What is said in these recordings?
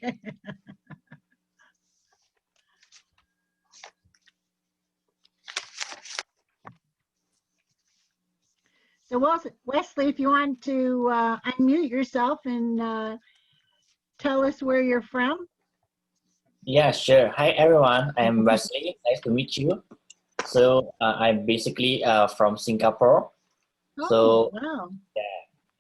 Okay. So Wesley, if you want to unmute yourself and tell us where you're from. Yeah, sure. Hi, everyone. I'm Wesley. Nice to meet you. So I'm basically from Singapore. Oh, So wow.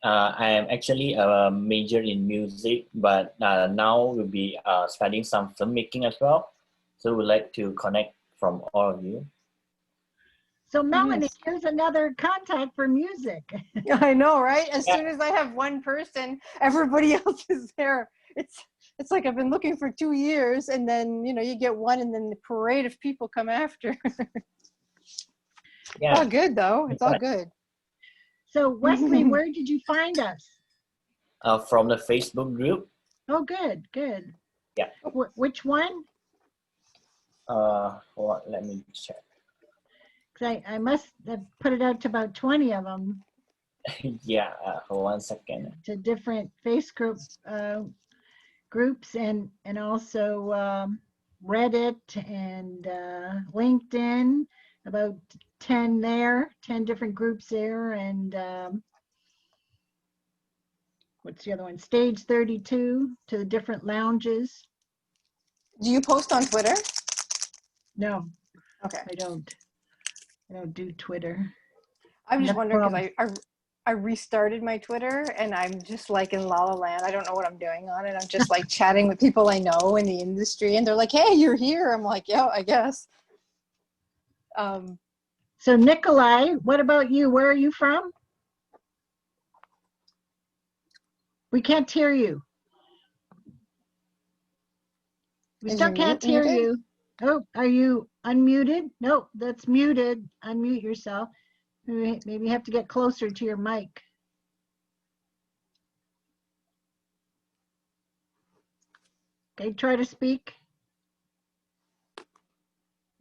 I am actually a major in music, but now we'll be studying some filmmaking as well. So we'd like to connect from all of you. So Melanie, Nice. here's another contact for music. I know, right? As soon as I have one person, everybody else is there. It's like I've been looking for 2 years, and then you get one, and then the parade of people come after. Yeah. It's all good though. It's all good. So Wesley, where did you find us? From the Facebook group. Oh, good, good. Yeah. Which one? Well, let me check. Because I must have put it out to about 20 of them. Yeah, for 1 second. To different Facebook groups and also Reddit and LinkedIn, about 10 there, 10 different groups there, and what's the other one? Stage 32 to the different lounges. Do you post on Twitter? No, Okay. I don't do Twitter. I'm just wondering because I restarted my Twitter and I'm just like in La La Land. I don't know what I'm doing on it. I'm just like chatting with people I know in the industry, and they're like, "Hey, you're here." I'm like, "Yeah, I guess." So Nikolai, what about you? Where are you from? We can't hear you. We still can't hear you. Oh, are you unmuted? No, that's muted. Unmute yourself. Maybe you have to get closer to your mic. Okay, try to speak.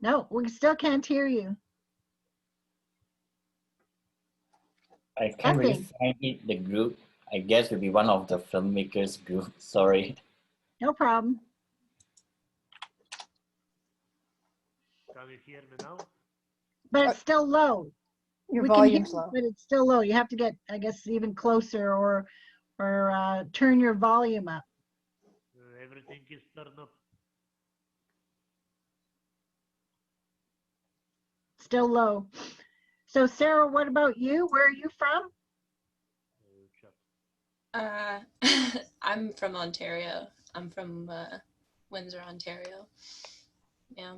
No, we still can't hear you. I can't really find it, the group. I guess it will be one of the filmmakers group. Sorry. No problem. Can you hear me now? But it's still low. Your volume's low. But it's still low. You have to get, I guess, even closer or turn your volume up. Everything is turned up. Still low. So Sarah, what about you? Where are you from? I'm from Ontario. I'm from Windsor, Ontario. Yeah.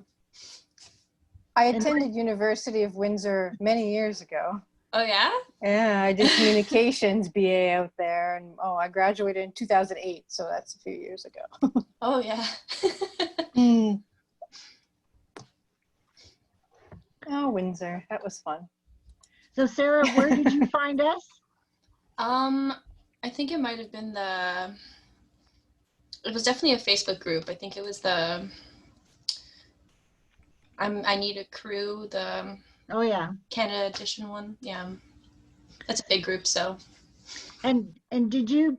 I attended University of Windsor many years ago. Oh yeah? Yeah, I did communications BA out there, and I graduated in 2008, so that's a few years ago. Oh yeah. Oh, Windsor, that was fun. So Sarah, where did you find us? I think it might have been it was definitely a Facebook group. I think it was I Need a Crew, oh yeah, Canada edition one. Yeah, that's a big group. So. And did you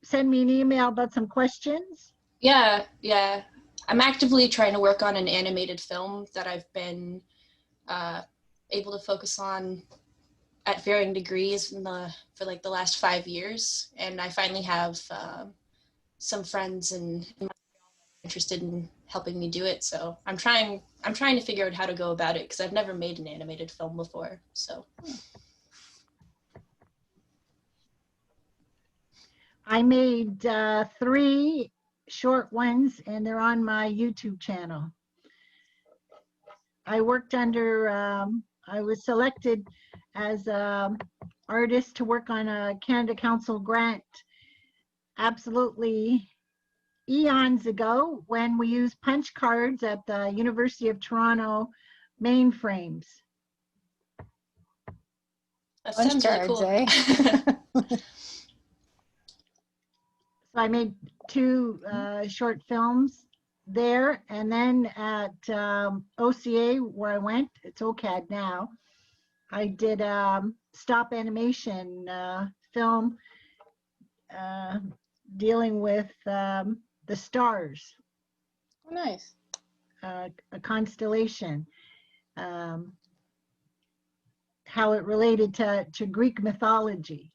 send me an email about some questions? Yeah. I'm actively trying to work on an animated film that I've been able to focus on at varying degrees for like the last 5 years, and I finally have some friends in interested in helping me do it. So I'm trying to figure out how to go about it because I've never made an animated film before. So I made 3 short ones, and they're on my YouTube channel. I worked under, I was selected as an artist to work on a Canada Council grant absolutely eons ago when we used punch cards at the University of Toronto mainframes. that sounds really cool. Eh? So I made 2 short films there, and then at OCA where I went, it's OCAD now, I did stop animation film dealing with the the stars, Oh, nice. a constellation, how it related to Greek mythology.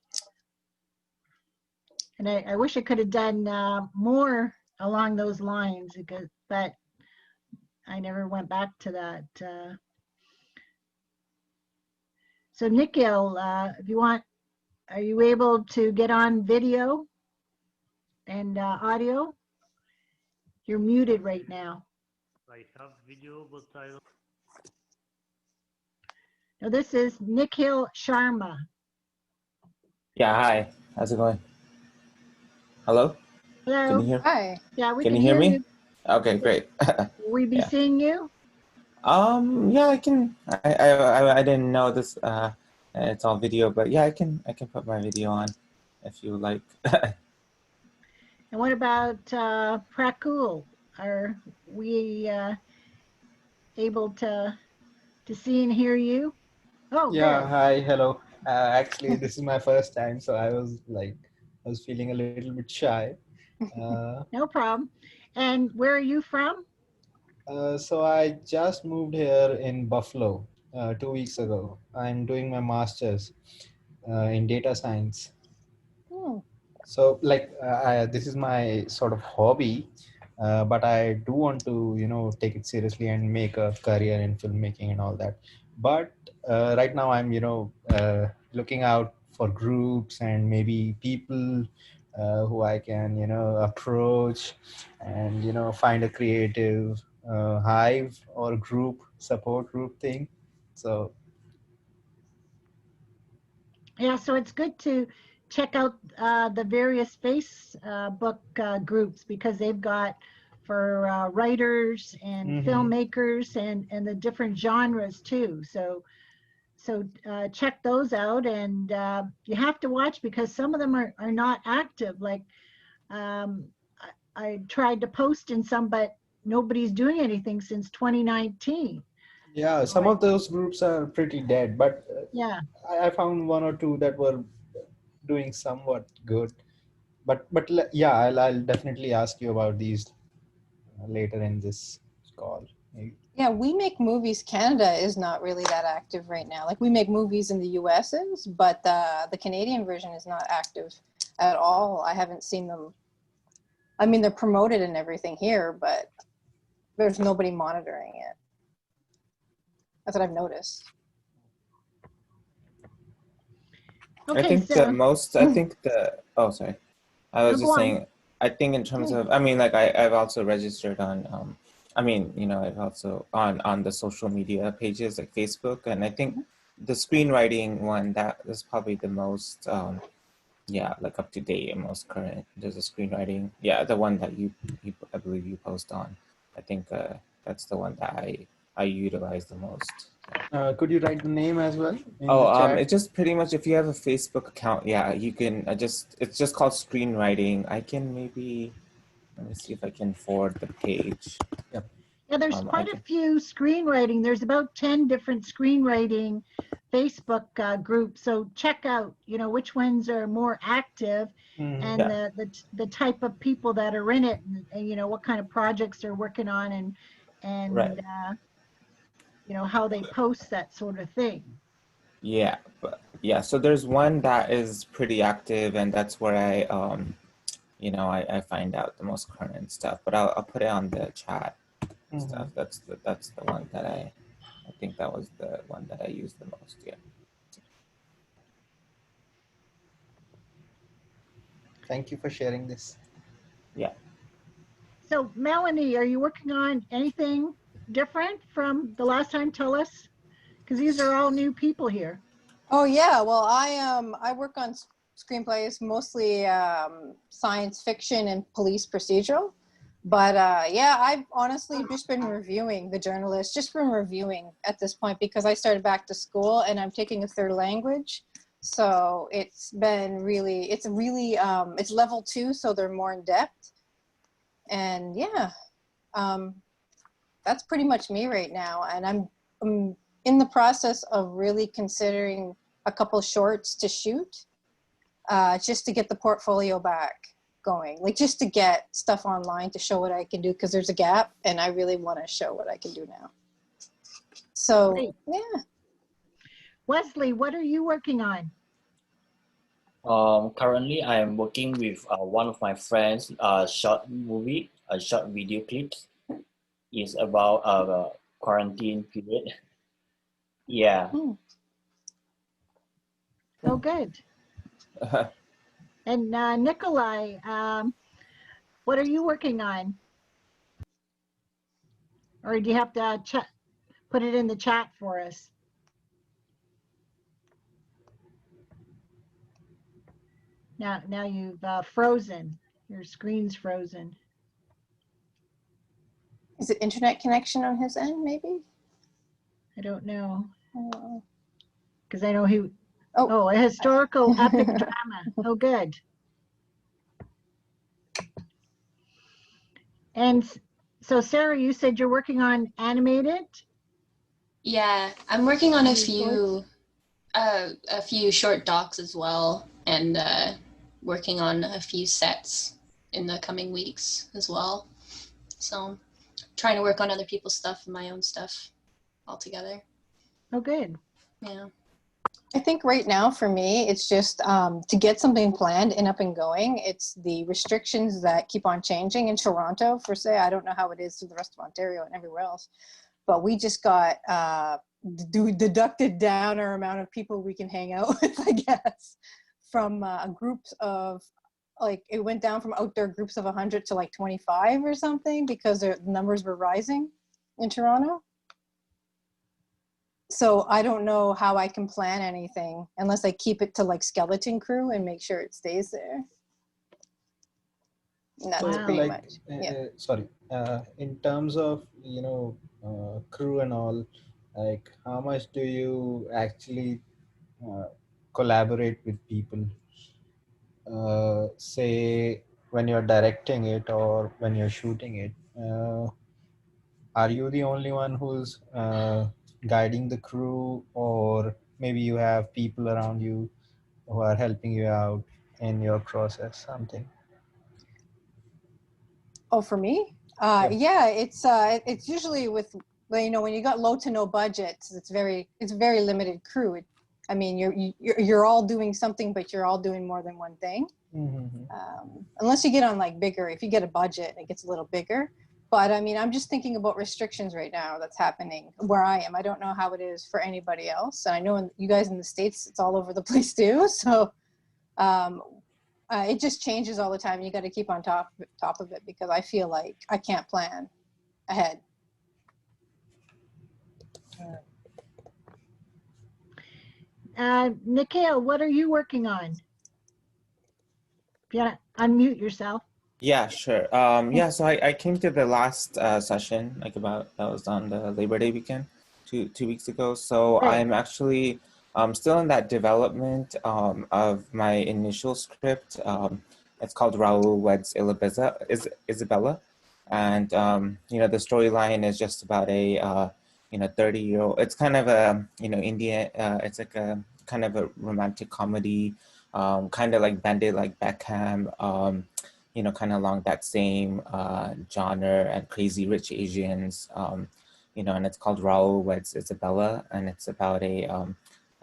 And I wish I could have done more along those lines, but I never went back to that. So Nikhil, if you want, are you able to get on video and audio? You're muted right now. I have video, but I don't. Now this is Nikhil Sharma. Yeah, hi. How's it going? Hello? Can Hello. you hear? Hi. Yeah, we Can can you hear hear me? you. Okay, great. Will we be Yeah. seeing you? Yeah, I can. I didn't know this. It's all video, but yeah, I can put my video on if you like. And what about Prakul? Are we able to see and hear you? Oh, Yeah, good. hi, hello. Actually, this is my first time, so I was feeling a little bit shy. No problem. And where are you from? So I just moved here in Buffalo 2 weeks ago. I'm doing my master's in data science. Hmm. So this is my sort of hobby, but I do want to take it seriously and make a career in filmmaking and all that. But right now I'm looking out for groups and maybe people who I can approach and find a creative hive or group support group thing. So Yeah, so it's good to check out the various Facebook groups, because they've got for writers and filmmakers and the different genres too. So check those out, and you have to watch, because some of them are not active. Like um, I tried to post in some, but nobody's doing anything since 2019. yeah, So some of those groups are pretty dead, but yeah. I found one or two that were doing somewhat good. Yeah, I'll definitely ask you about these later in this call. Maybe. Yeah, We Make Movies Canada is not really that active right now. Like, We Make Movies in the US is, but the Canadian version is not active at all. I haven't seen them. I mean, they're promoted and everything here, but there's nobody monitoring it. That's what I've noticed. Okay, I think so the most. I think the. Oh, sorry. I was No, go just on. saying. I think in terms of. I mean, like I've also registered on. I mean, I've also on the social media pages like Facebook, and I think the screenwriting one, that is probably the most. Yeah, like up to date and most current. There's a screenwriting. Yeah, the one that you I believe you post on. I think that's the one that I utilize the most. Could you write the name as well in Oh, the chat? it's just pretty much if you have a Facebook account, yeah, you can it's just called screenwriting. I can maybe let me see if I can forward the page. Yep. Yeah, there's I quite a can, few screenwriting. There's about 10 different screenwriting Facebook groups. So check out, which ones are more active, and yeah, the type of people that are in it, and what kind of projects they're working on, and right. how they post that sort of thing. Yeah, but yeah, so there's one that is pretty active, and that's where I find out the most current stuff. But I'll put it on the chat stuff. That's the one that I think that was the one that I used the most. Yeah. Thank you for sharing this. Yeah. So Melanie, are you working on anything different from the last time? Tell us, because these are all new people here. Oh yeah, well I work on screenplays, mostly science fiction and police procedural. But yeah, I've honestly just been reviewing The Journalist, just been reviewing at this point, because I started back to school and I'm taking a third language. So it's really level 2, so they're more in depth. And yeah, that's pretty much me right now. And I'm in the process of really considering a couple shorts to shoot, just to get the portfolio back. going, like just to get stuff online to show what I can do, because there's a gap and I really want to show what I can do now. So, Great. yeah. Wesley, what are you working on? Currently, I am working with one of my friends, short movie, a short video clips. It's about quarantine period. Yeah. Oh, good. And Nikolai, what are you working on? Or do you have to put it in the chat for us? Now you've frozen. Your screen's frozen. Is it internet connection on his end, maybe? I don't know. Oh. Because I know he, oh, a historical epic drama. Oh, good. And so Sarah, you said you're working on animated? Yeah, I'm working on Any shorts? a few short docs as well, and working on a few sets in the coming weeks as well. So trying to work on other people's stuff and my own stuff all together. Oh, good. Yeah. I think right now for me, it's just to get something planned and up and going. It's the restrictions that keep on changing in Toronto, for say. I don't know how it is to the rest of Ontario and everywhere else, but we just got deducted down our amount of people we can hang out with, I guess, from groups of, like, it went down from outdoor groups of 100 to like 25 or something because the numbers were rising in Toronto. So I don't know how I can plan anything unless I keep it to like skeleton crew and make sure it stays there. And that's Wow. pretty Like, much. Yeah. sorry, in terms of, crew and all, like how much do you actually collaborate with people? Say when you're directing it or when you're shooting it, are you the only one who's guiding the crew, or maybe you have people around you who are helping you out in your process, something? Oh, for me? Yeah, it's usually with, when you got low to no budgets, it's very limited crew. I mean, you're all doing something, but you're all doing more than one thing. Mm-hmm. Unless you get on like bigger, if you get a budget, it gets a little bigger. But I mean, I'm just thinking about restrictions right now that's happening where I am. I don't know how it is for anybody else. And I know you guys in the States, it's all over the place too. So it just changes all the time. You got to keep on top of it because I feel like I can't plan ahead. Nikhil, what are you working on? If you want to unmute yourself. Yeah, sure. Yeah, so I came to the last session, like that was on the Labor Day weekend, two weeks ago. So Right. I'm actually still in that development of my initial script. It's called Raul Weds Isabella. And, the storyline is just about a, 30-year-old, it's kind of a, Indian, it's like a kind of a romantic comedy, kind of like Bandit like Beckham, kind of along that same genre, and Crazy Rich Asians, and it's called Raul Weds Isabella, and it's about a,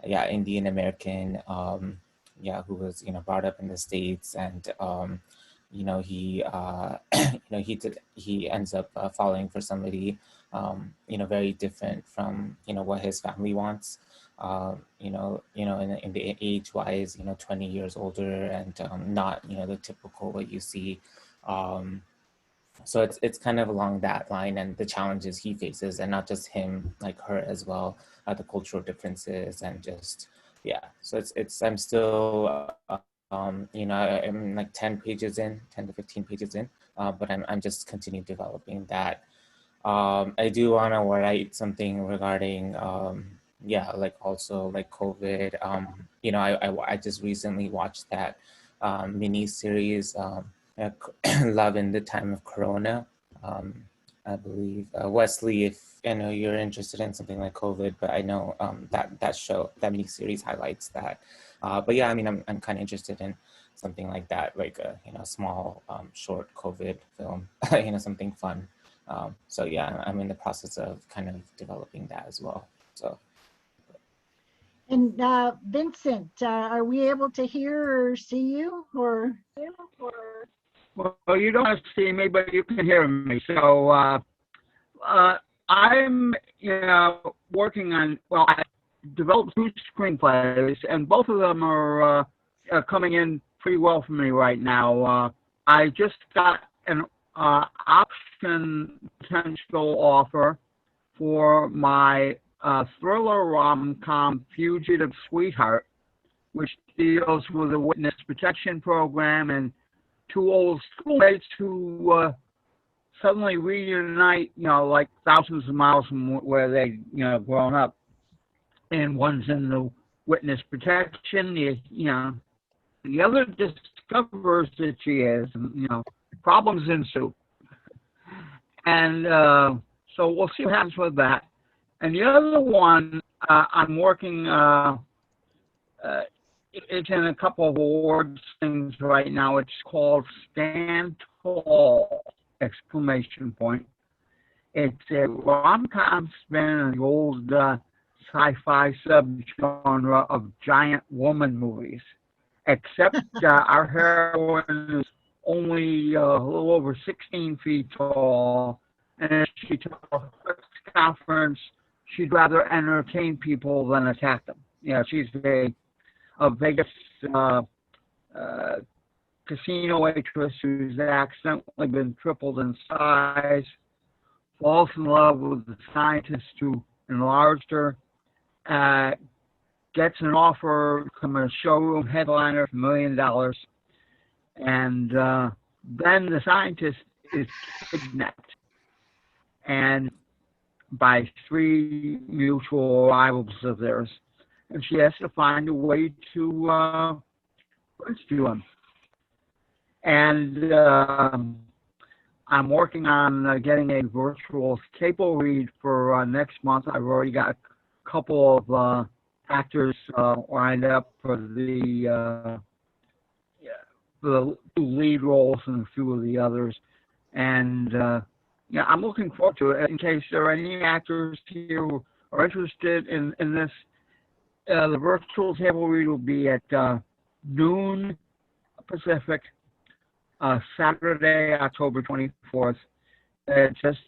Indian American, who was, brought up in the States, and, he ends up falling for somebody, very different from, what his family wants. In the age-wise, 20 years older, and not, the typical what you see. So it's kind of along that line, and the challenges he faces, and not just him, like her as well, the cultural differences, and just, yeah. So I'm still, I'm like 10 to 15 pages in, but I'm just continue developing that. I do want to write something regarding, like also like COVID. I just recently watched that mini series, Love in the Time of Corona. I believe Wesley, if I know you're interested in something like COVID, but I know that mini series highlights that. But yeah, I mean, I'm kind of interested in something like that, like a small short COVID film, something fun. So yeah, I'm in the process of kind of developing that as well. So. And Vincent, are we able to hear or see you, or? Well, you don't have to see me, but you can hear me. So I'm, working on. Well, I developed 2 screenplays, and both of them are coming in pretty well for me right now. I just got an option potential offer for my thriller rom-com Fugitive Sweetheart, which deals with a witness protection program and 2 old schoolmates who suddenly reunite, like thousands of miles from where they, grown up. And one's in the witness protection, the other discovers that she is, and, problems ensue. And so we'll see what happens with that. And the other one, I'm working, it's in a couple of awards things right now. It's called Stand Tall, ! It's a rom-com spin on the old sci-fi subgenre of giant woman movies, except our heroine is only a little over 16 feet tall, and she took a press conference. She'd rather entertain people than attack them. She's a Vegas casino waitress who's accidentally been tripled in size, falls in love with the scientist who enlarged her, gets an offer from a showroom headliner for $1 million, and then the scientist is kidnapped, and by 3 mutual rivals of theirs, and she has to find a way to rescue him. And I'm working on getting a virtual table read for next month. I've already got a couple of actors lined up for the 2 lead roles and a few of the others. And I'm looking forward to it. In case there are any actors here who are interested in this, the virtual table read will be at noon Pacific, Saturday, October 24th. Just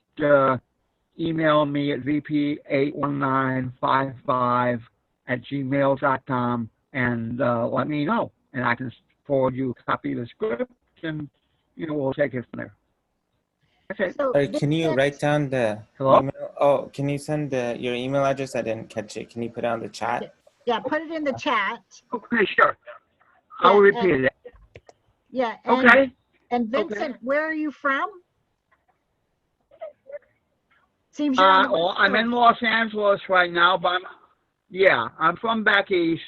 email me at vp81955@gmail.com and let me know. And I can forward you a copy of the script, and we'll take it from there. Okay. So, Can you write down the Hello? email? Oh, can you send your email address? I didn't catch it. Can you put it on the chat? Yeah, put it in the chat. Okay, sure. I'll repeat it. Yeah. And, Okay. And Vincent, where are you from? Seems you're on the West I'm in Los Angeles right now, but I'm from back east.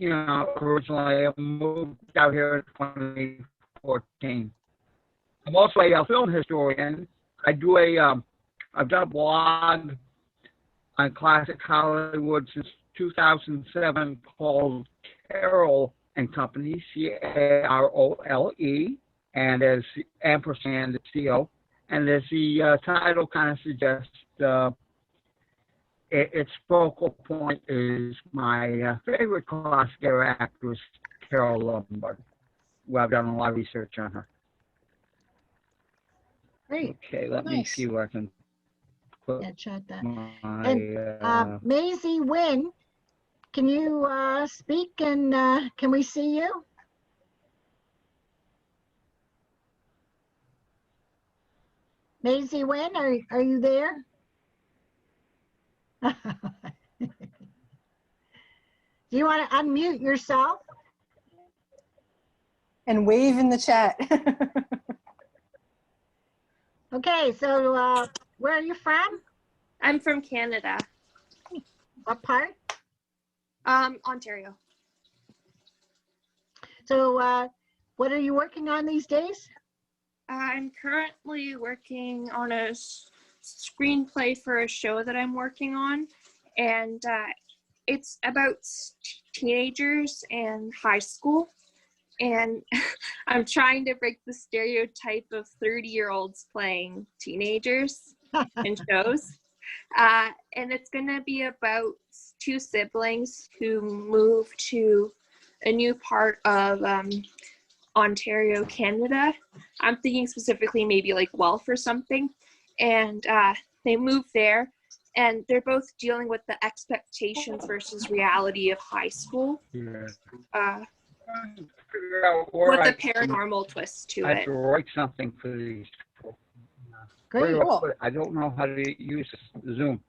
Originally I moved out here in 2014. I'm also a film historian. I've done a blog on classic Hollywood since 2007 called Carole and Company, CAROLE, and as ampersand CO. And as the title kind of suggests, its focal point is my favorite classic era actress, Carole Lombard, who I've done a lot of research on her. Great. Okay, let me see where I can put chat that. my... And Maisie Wynn, can you speak and can we see you? Maisie Wynn, are you there? Do you want to unmute yourself? And wave in the chat. Okay, so where are you from? I'm from Canada. What part? Ontario. So what are you working on these days? I'm currently working on a screenplay for a show that I'm working on, and it's about teenagers and high school. and I'm trying to break the stereotype of 30-year-olds playing teenagers in shows. And it's going to be about two siblings who move to a new part of Ontario, Canada. I'm thinking specifically maybe like Guelph or something. And they move there, and they're both dealing with the expectations versus reality of high school. With a paranormal twist to I it. have to write something for these. Great. Cool. I don't know how to use Zoom.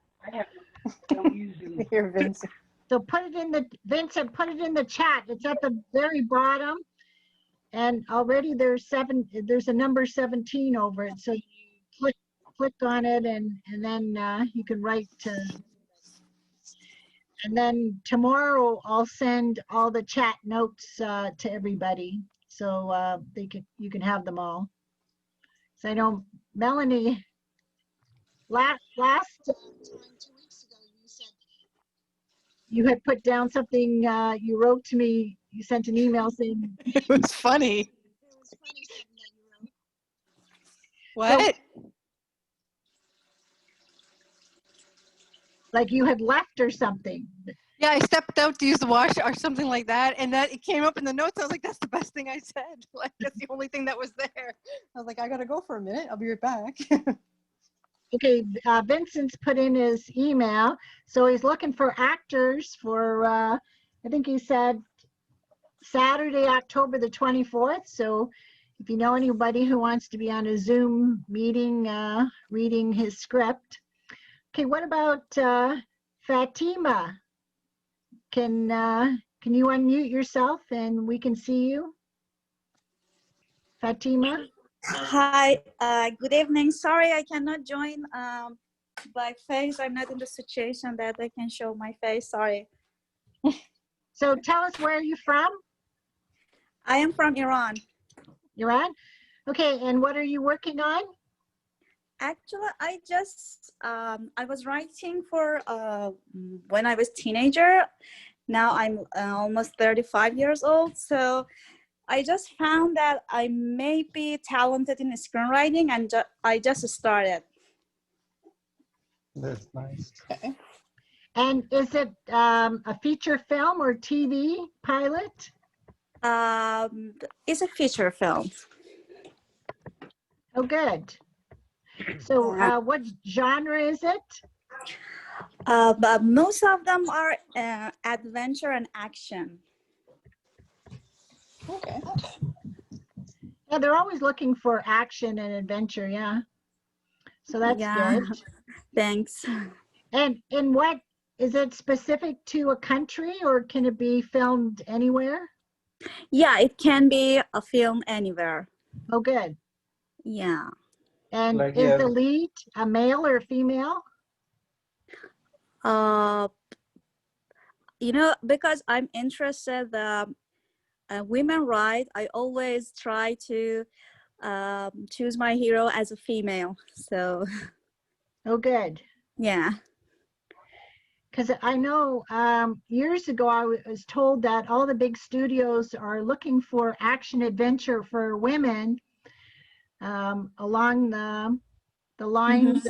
Here, Vincent. So put it in the, Vincent, put it in the chat. It's at the very bottom. And already there's a number 17 over it. So you click on it, and then you can write to. And then tomorrow I'll send all the chat notes to everybody, so you can have them all. So I know Melanie, last time 2 weeks ago, you said you had put down something. You wrote to me. You sent an email saying It was funny. it was funny something that you wrote. What? Like you had left or something. Yeah, I stepped out to use the wash or something like that, and that it came up in the notes. I was like, "That's the best thing I said." Like that's the only thing that was there. I was like, "I gotta go for a minute. I'll be right back." Okay, Vincent's put in his email, so he's looking for actors for. I think he said Saturday, October the 24th. So if you know anybody who wants to be on a Zoom meeting, reading his script. Okay, what about Fatima? Can you unmute yourself and we can see you? Fatima? Hi, good evening. Sorry, I cannot join by face. I'm not in the situation that I can show my face. Sorry. So tell us, where are you from? I am from Iran. Iran? Okay, and what are you working on? Actually, I just, I was writing for when I was teenager. Now I'm almost 35 years old. So I just found that I may be talented in screenwriting, and I just started. That's nice. Okay. And is it a feature film or TV pilot? It's a feature film. Oh, good. So what genre is it? But most of them are adventure and action. Okay. Yeah, they're always looking for action and adventure, yeah. So that's good. Thanks. And what, is it specific to a country or can it be filmed anywhere? Yeah, it can be a film anywhere. Oh, good. Yeah. And Like, is yeah. the lead a male or a female? You know, because I'm interested women rights, I always try to choose my hero as a female. So. Oh, good. Yeah. Because I know years ago I was told that all the big studios are looking for action adventure for women along the lines.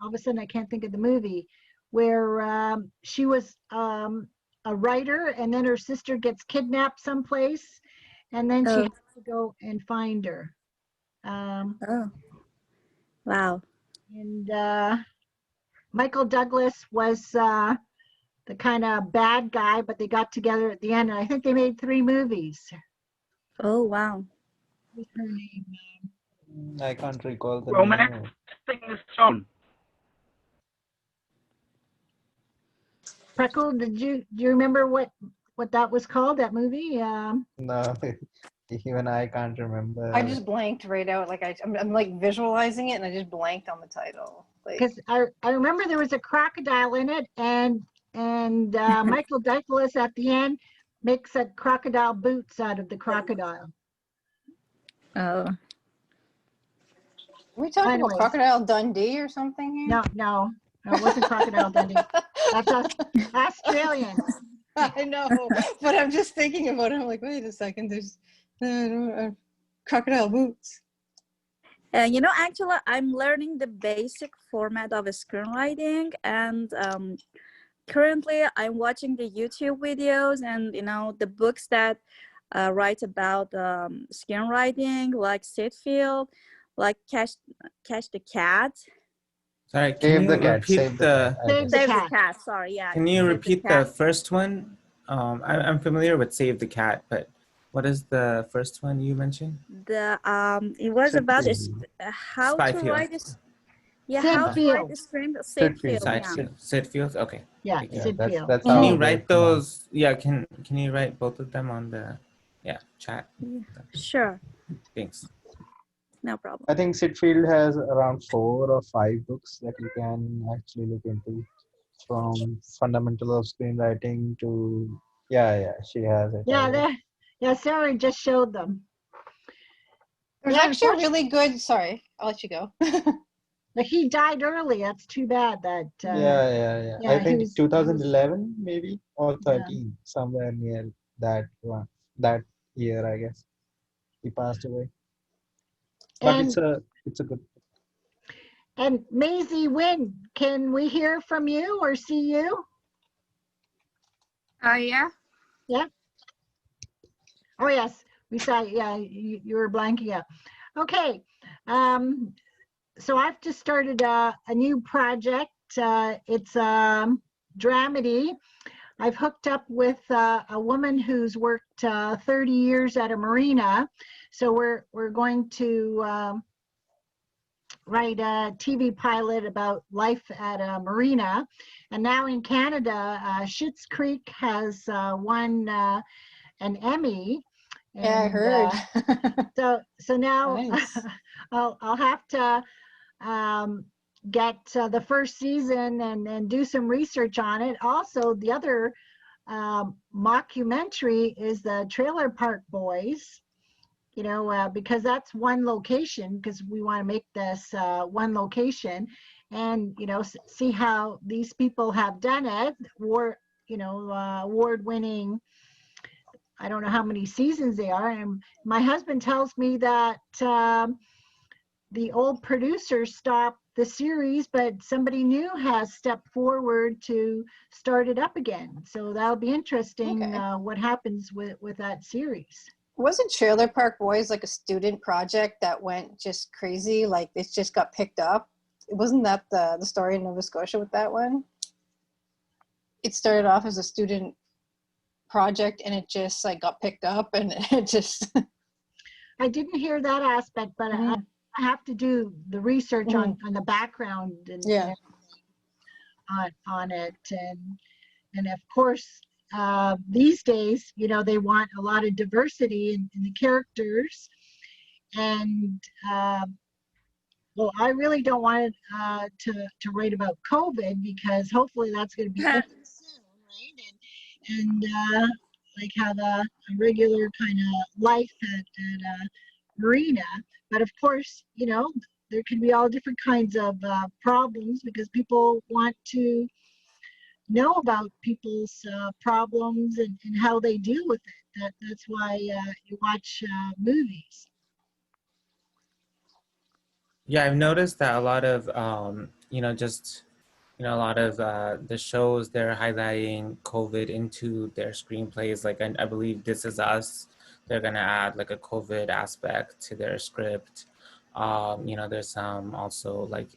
All of a sudden I can't think of the movie where she was a writer and then her sister gets kidnapped someplace and then she has to go and find her. Oh, wow. And Michael Douglas was the kind of bad guy, but they got together at the end, and I think they made 3 movies. Oh, wow. What's her name? I can't recall the Romance name. thing is shown. Freckle, do you remember what that was called, that movie? No, even I can't remember. I just blanked right out. Like I'm like visualizing it, and I just blanked on the title. Like, Because I remember there was a crocodile in it, and Michael Douglas at the end makes a crocodile boots out of the crocodile. Oh. are we talking Anyways. about Crocodile Dundee or something here? No, it wasn't Crocodile Dundee. That's Australian. I know, but I'm just thinking about it. I'm like, wait a second. There's Crocodile boots. You know, actually, I'm learning the basic format of screenwriting, and currently I'm watching the YouTube videos and, you know, the books that write about screenwriting, like Sept, like Catch the Cat. Sorry, can Save you the cat. repeat Save the cat. I Save guess. the Save the Cat. Cat. Sorry, yeah. Can you Save repeat the Cat. first one? I'm familiar with Save the Cat, but what is the first one you mentioned? The it was about Sitfield. how Spy to Field. write this. Yeah, Sid how to write Field. the screen. Sitfield. Sept, yeah. Sid Fields? Okay. Yeah, Thank you. Yeah, Sid Field. that's Can how you they write pronounce. those? Yeah, can you write both of them on the chat? Yeah, sure, Thanks. no problem. I think Sitfield has around 4 or 5 books that you can actually look into, from fundamental of screenwriting to she has it. I guess. Yeah, Sarah just showed them. There's Yeah, actually a really good. Sorry, I'll let you go. But he died early. That's too bad. That Yeah. I he think was 2011 maybe, or yeah. 13, somewhere near that one, that year, I guess. He passed away. But And it's a good. Maisie Wynn, can we hear from you or see you? Yeah. Yeah. Oh yes, we saw. Yeah, you were blanking out. Okay. So I've just started a new project. It's dramedy. I've hooked up with a woman who's worked 30 years at a marina. So we're going to write a TV pilot about life at a marina. And now in Canada, Schitt's Creek has won an Emmy. And, Yeah, I heard. So now Nice. I'll have to get the first season and do some research on it. Also, the other mockumentary is the Trailer Park Boys, you know, because that's one location, because we want to make this one location and, you know, see how these people have done it, or, you know, award-winning, I don't know how many seasons they are. And my husband tells me that the old producers stopped the series, but somebody new has stepped forward to start it up again. So that'll be interesting. Okay. What happens with that series. Wasn't Trailer Park Boys like a student project that went just crazy? Like it just got picked up? Wasn't that the story in Nova Scotia with that one? It started off as a student project and it just like got picked up and it just... I didn't hear that aspect, but I have to do the research on the background and on it. And of course, these days, you know, they want a lot of diversity in the characters. And well, I really don't want to write about COVID, because hopefully that's going to be over soon, right? And like have a regular kind of life at a marina. But of course, you know, there can be all different kinds of problems, because people want to know about people's problems and how they deal with it. That's why you watch movies. Yeah, I've noticed that a lot of you know, just a lot of the shows, they're highlighting COVID into their screenplays. Like I believe This Is Us, they're gonna add like a COVID aspect to their script. You know, there's some also like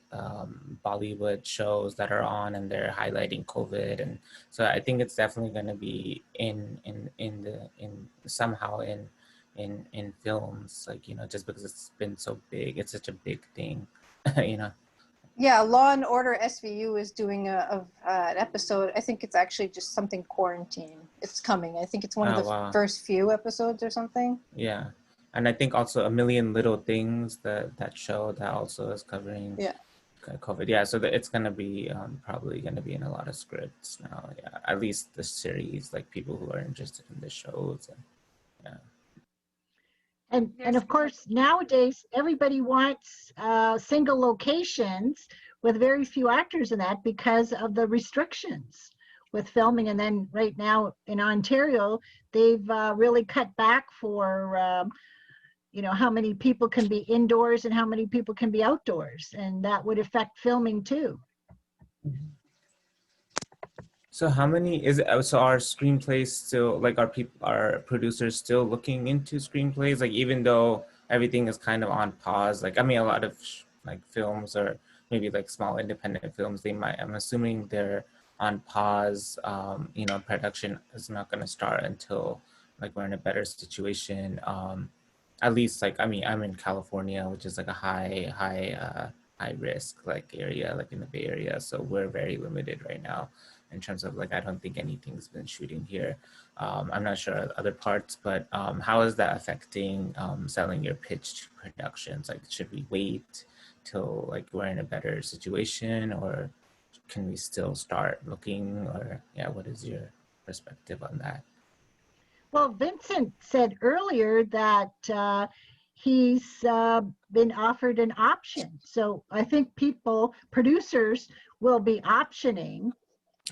Bollywood shows that are on and they're highlighting COVID, and so I think it's definitely gonna be in somehow in films, like, you know, just because it's been so big, it's such a big thing, you know. Yeah, Law and Order SVU is doing an episode. I think it's actually just something quarantine. It's coming. I think it's one of the first few episodes or something. Yeah, and I think also A Million Little Things, that show that also is covering COVID. Yeah, so it's gonna be probably gonna be in a lot of scripts now. Yeah, at least the series, like people who are interested in the shows, and yeah. And of course, nowadays, everybody wants single locations with very few actors in that, because of the restrictions with filming. And then right now in Ontario, they've really cut back for, you know, how many people can be indoors and how many people can be outdoors. And that would affect filming too. So how many is it? So are screenplays still, like, are producers still looking into screenplays? Like, even though everything is kind of on pause, like, I mean, a lot of like films or maybe like small independent films, they might, I'm assuming they're on pause. You know, production is not going to start until like we're in a better situation. At least, like, I mean, I'm in California, which is like a high risk like area, like in the Bay Area. So we're very limited right now in terms of like, I don't think anything's been shooting here. I'm not sure other parts, but how is that affecting selling your pitch to productions? Like, should we wait till like we're in a better situation, or can we still start looking? Or yeah, what is your perspective on that? Well, Vincent said earlier that he's been offered an option. So I think producers will be optioning,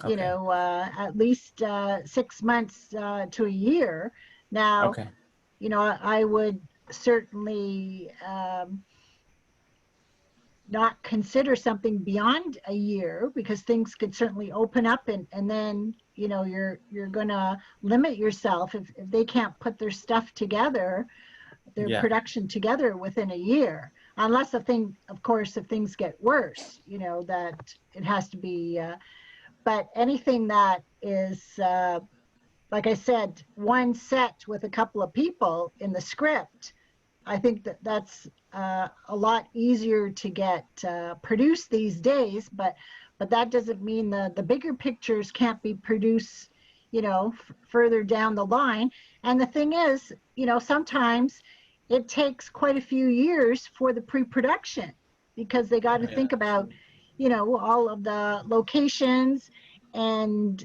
you Okay. know, at least 6 months to a year. Now, Okay. you know, I would certainly not consider something beyond a year, because things could certainly open up, and then, you know, you're going to limit yourself if they can't put their stuff together, their Yeah. production together within a year, unless of course, if things get worse, you know, that it has to be, but anything that is, like I said, one set with a couple of people in the script, I think that's a lot easier to get produced these days, but that doesn't mean the bigger pictures can't be produced, you know, further down the line. And the thing is, you know, sometimes it takes quite a few years for the pre-production, because they got to think about, you know, all of the locations and,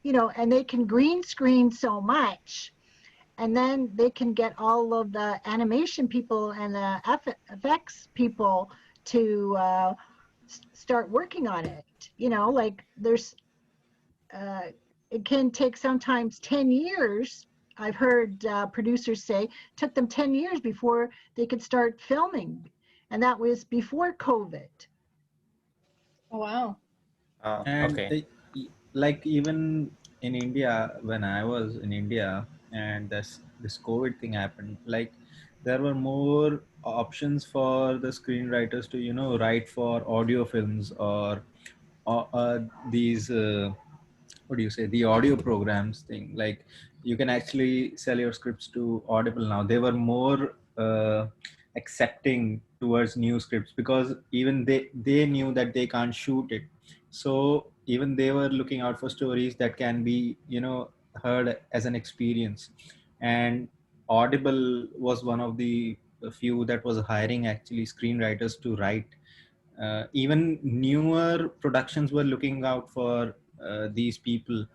you know, and they can green screen so much. And then they can get all of the animation people and the effects people to start working on it. You know, like it can take sometimes 10 years. I've heard producers say took them 10 years before they could start filming. And that was before COVID. Oh, wow. And Okay. like even in India, when I was in India and this COVID thing happened, like there were more options for the screenwriters to, you know, write for audio films or these what do you say, the audio programs thing. Like you can actually sell your scripts to Audible now. They were more accepting towards new scripts, because even they knew that they can't shoot it, so even they were looking out for stories that can be, you know, heard as an experience. And Audible was one of the few that was hiring actually screenwriters to write. Even newer productions were looking out for these people.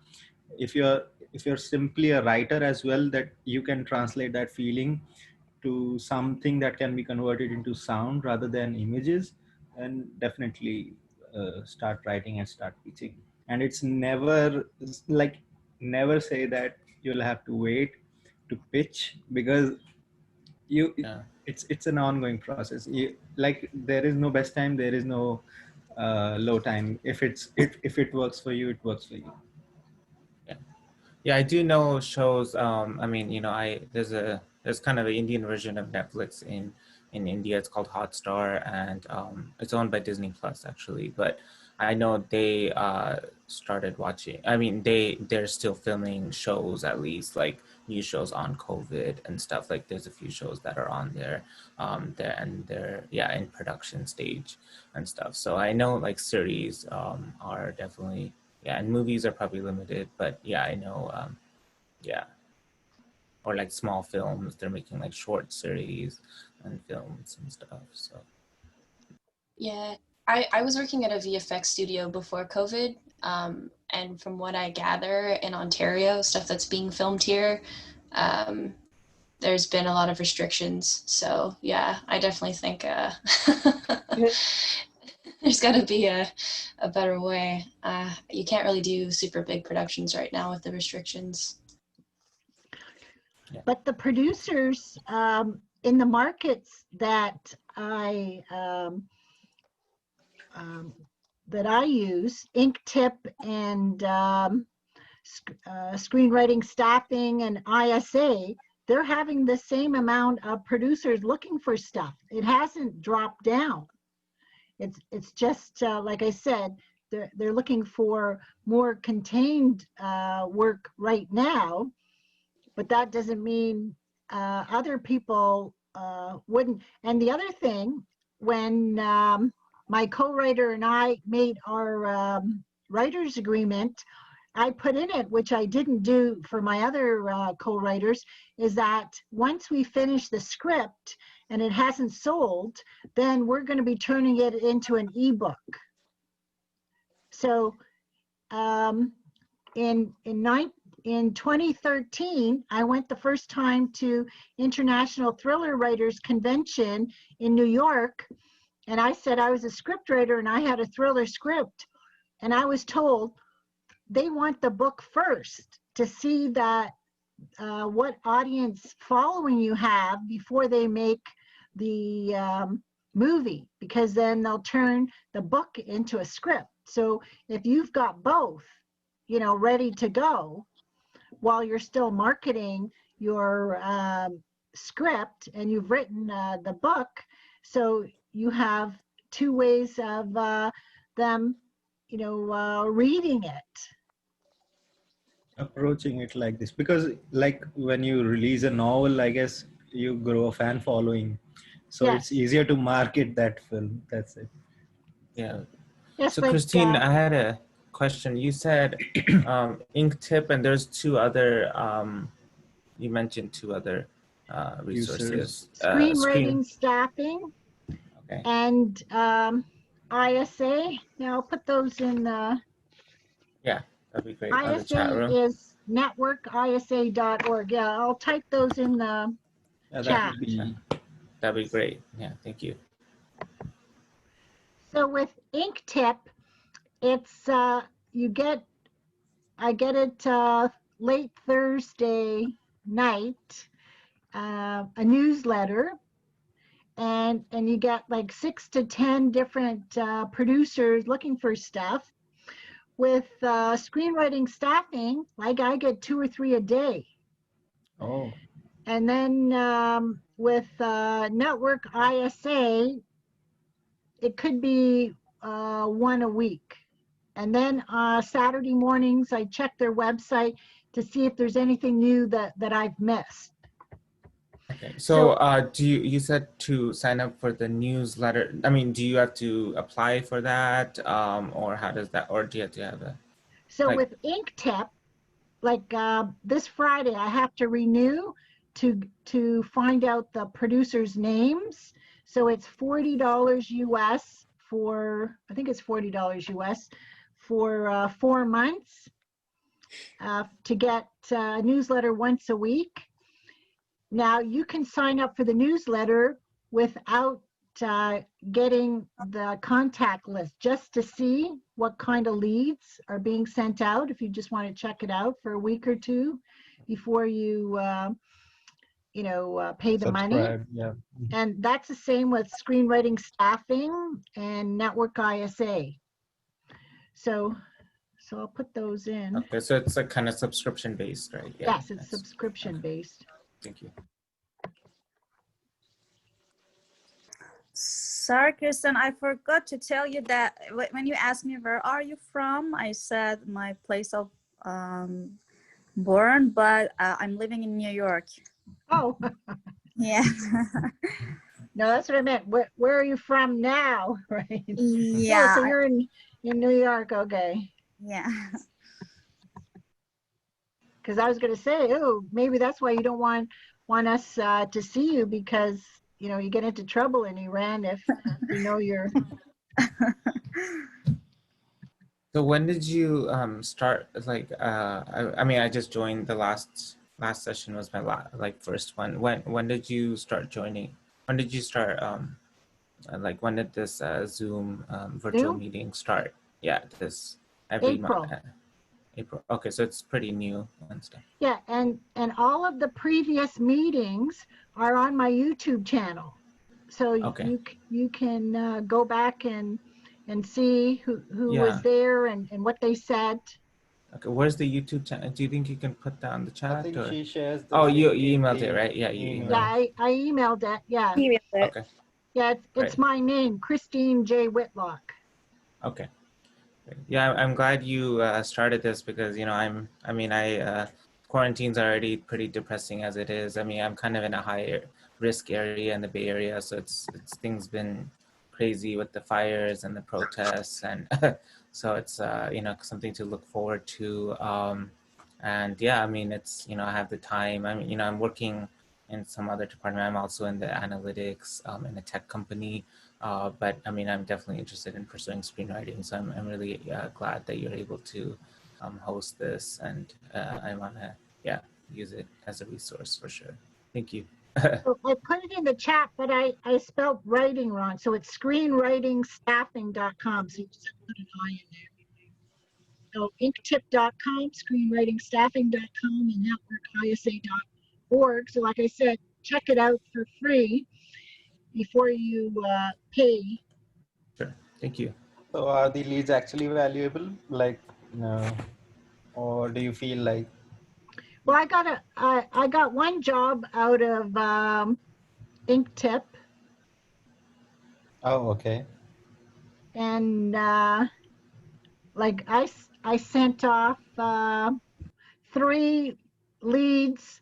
If you're simply a writer as well, that you can translate that feeling to something that can be converted into sound rather than images, then definitely start writing and start pitching. And it's never like, never say that you'll have to wait to pitch, because you Yeah. it's an ongoing process. Like there is no best time, there is no low time. If it works for you, it works for you. Yeah. Yeah, I do know shows. I mean, you know, there's kind of an Indian version of Netflix in India. It's called Hotstar, and it's owned by Disney Plus actually. But I know they started watching. I mean, they're still filming shows, at least like new shows on COVID and stuff. Like there's a few shows that are on there, they're in production stage and stuff. So I know like series are definitely. Yeah, and movies are probably limited, but yeah, I know, yeah. Or like small films, they're making like short series and films and stuff, so. Yeah, I was working at a VFX studio before COVID, and from what I gather in Ontario, stuff that's being filmed here, there's been a lot of restrictions. So yeah, I definitely think There's got to be a better way. You can't really do super big productions right now with the restrictions. But the producers in the markets that I use, Inktip and Screenwriting Staffing and ISA, they're having the same amount of producers looking for stuff. It hasn't dropped down. It's just like I said, they're looking for more contained work right now, but that doesn't mean other people wouldn't. And the other thing, when my co-writer and I made our writer's agreement, I put in it, which I didn't do for my other co-writers, is that once we finish the script and it hasn't sold, then we're going to be turning it into an ebook. So in 2013, I went the first time to International Thriller Writers Convention in New York, and I said I was a scriptwriter and I had a thriller script, and I was told they want the book first to see that what audience following you have before they make the movie, because then they'll turn the book into a script. So if you've got both, you know, ready to go while you're still marketing your script and you've written the book, so you have two ways of them, you know, reading it. Approaching it like this, because like when you release a novel, I guess you grow a fan following, so Yes. it's easier to market that film. That's it. Yeah. Yes, So like, Christine, I had a question. You said Inktip, and there's two other, you mentioned two other resources. Screenwriting Staffing, okay. and ISA. Now I'll put those in the... Yeah, that'd be great. On the chat ISA room. is networkisa.org. Yeah, I'll type those in the chat. That'd be great. Yeah, thank you. So with Inktip, it's I get it late Thursday night, a newsletter, and you get like 6 to 10 different producers looking for stuff. With Screenwriting Staffing, like I get 2 or 3 a day. Oh. And then with Network ISA, it could be 1 a week. And then Saturday mornings, I check their website to see if there's anything new that I've missed. Okay. So you said to sign up for the newsletter. I mean, do you have to apply for that, or how does that, or do you have to have a? So like, with Inktip, like this Friday, I have to renew to find out the producers' names. So it's $40 US for, I think it's $40 US for 4 months to get a newsletter once a week. Now you can sign up for the newsletter without getting the contact list, just to see what kind of leads are being sent out, if you just want to check it out for a week or two before you you know, pay the money. Yeah. And that's the same with Screenwriting Staffing and Network ISA. So I'll put those in. Okay, so it's a kind of subscription based, right? Yeah, yes, it's subscription based. Thank you. Sorry, Kristen, I forgot to tell you that when you asked me where are you from, I said my place of born, but I'm living in New York. Oh. Yeah. No, that's what I meant. Where are you from now, right? Yeah. Oh, so you're in New York, okay. Yeah. Because I was going to say, oh, maybe that's why you don't want us to see you, because you know you get into trouble in Iran if you know you're. So when did you start? Like, I mean, I just joined the last session was my first one. When did you start joining? When did you start like when did this Zoom virtual Zoom? meeting start? Yeah, this every month. April. April. Okay, so it's pretty new and stuff. Yeah, and all of the previous meetings are on my YouTube channel. So Okay. you can go back and see who Yeah. was there and what they said. Okay, where's the YouTube channel? Do you think you can put that on the I chat? think Or? she shares the Oh, you link in emailed it, the right? Yeah, you email. emailed. Yeah, I emailed it. Yeah. Email it. Okay. Yeah, Great. it's my name, Christine J. Whitlock. Okay. Yeah, I'm glad you started this because quarantine's already pretty depressing as it is. I mean, I'm kind of in a higher risk area in the Bay Area, so it's things been crazy with the fires and the protests, and so it's something to look forward to. And yeah, I mean, it's I have the time. I mean, I'm working in some other department. I'm also in the analytics in a tech company. But I mean, I'm definitely interested in pursuing screenwriting. So I'm really glad that you're able to host this, and I want to use it as a resource for sure. Thank you. So I put it in the chat, but I spelled writing wrong. So it's screenwritingstaffing.com. So you just have to put an I in there. So inktip.com, screenwritingstaffing.com, and networkisa.org. So like I said, check it out for free before you pay. Sure. Thank you. So are the leads actually valuable? Like, or do you feel like? Well, I got one job out of Inktip, Oh, okay. and like I sent off 3 leads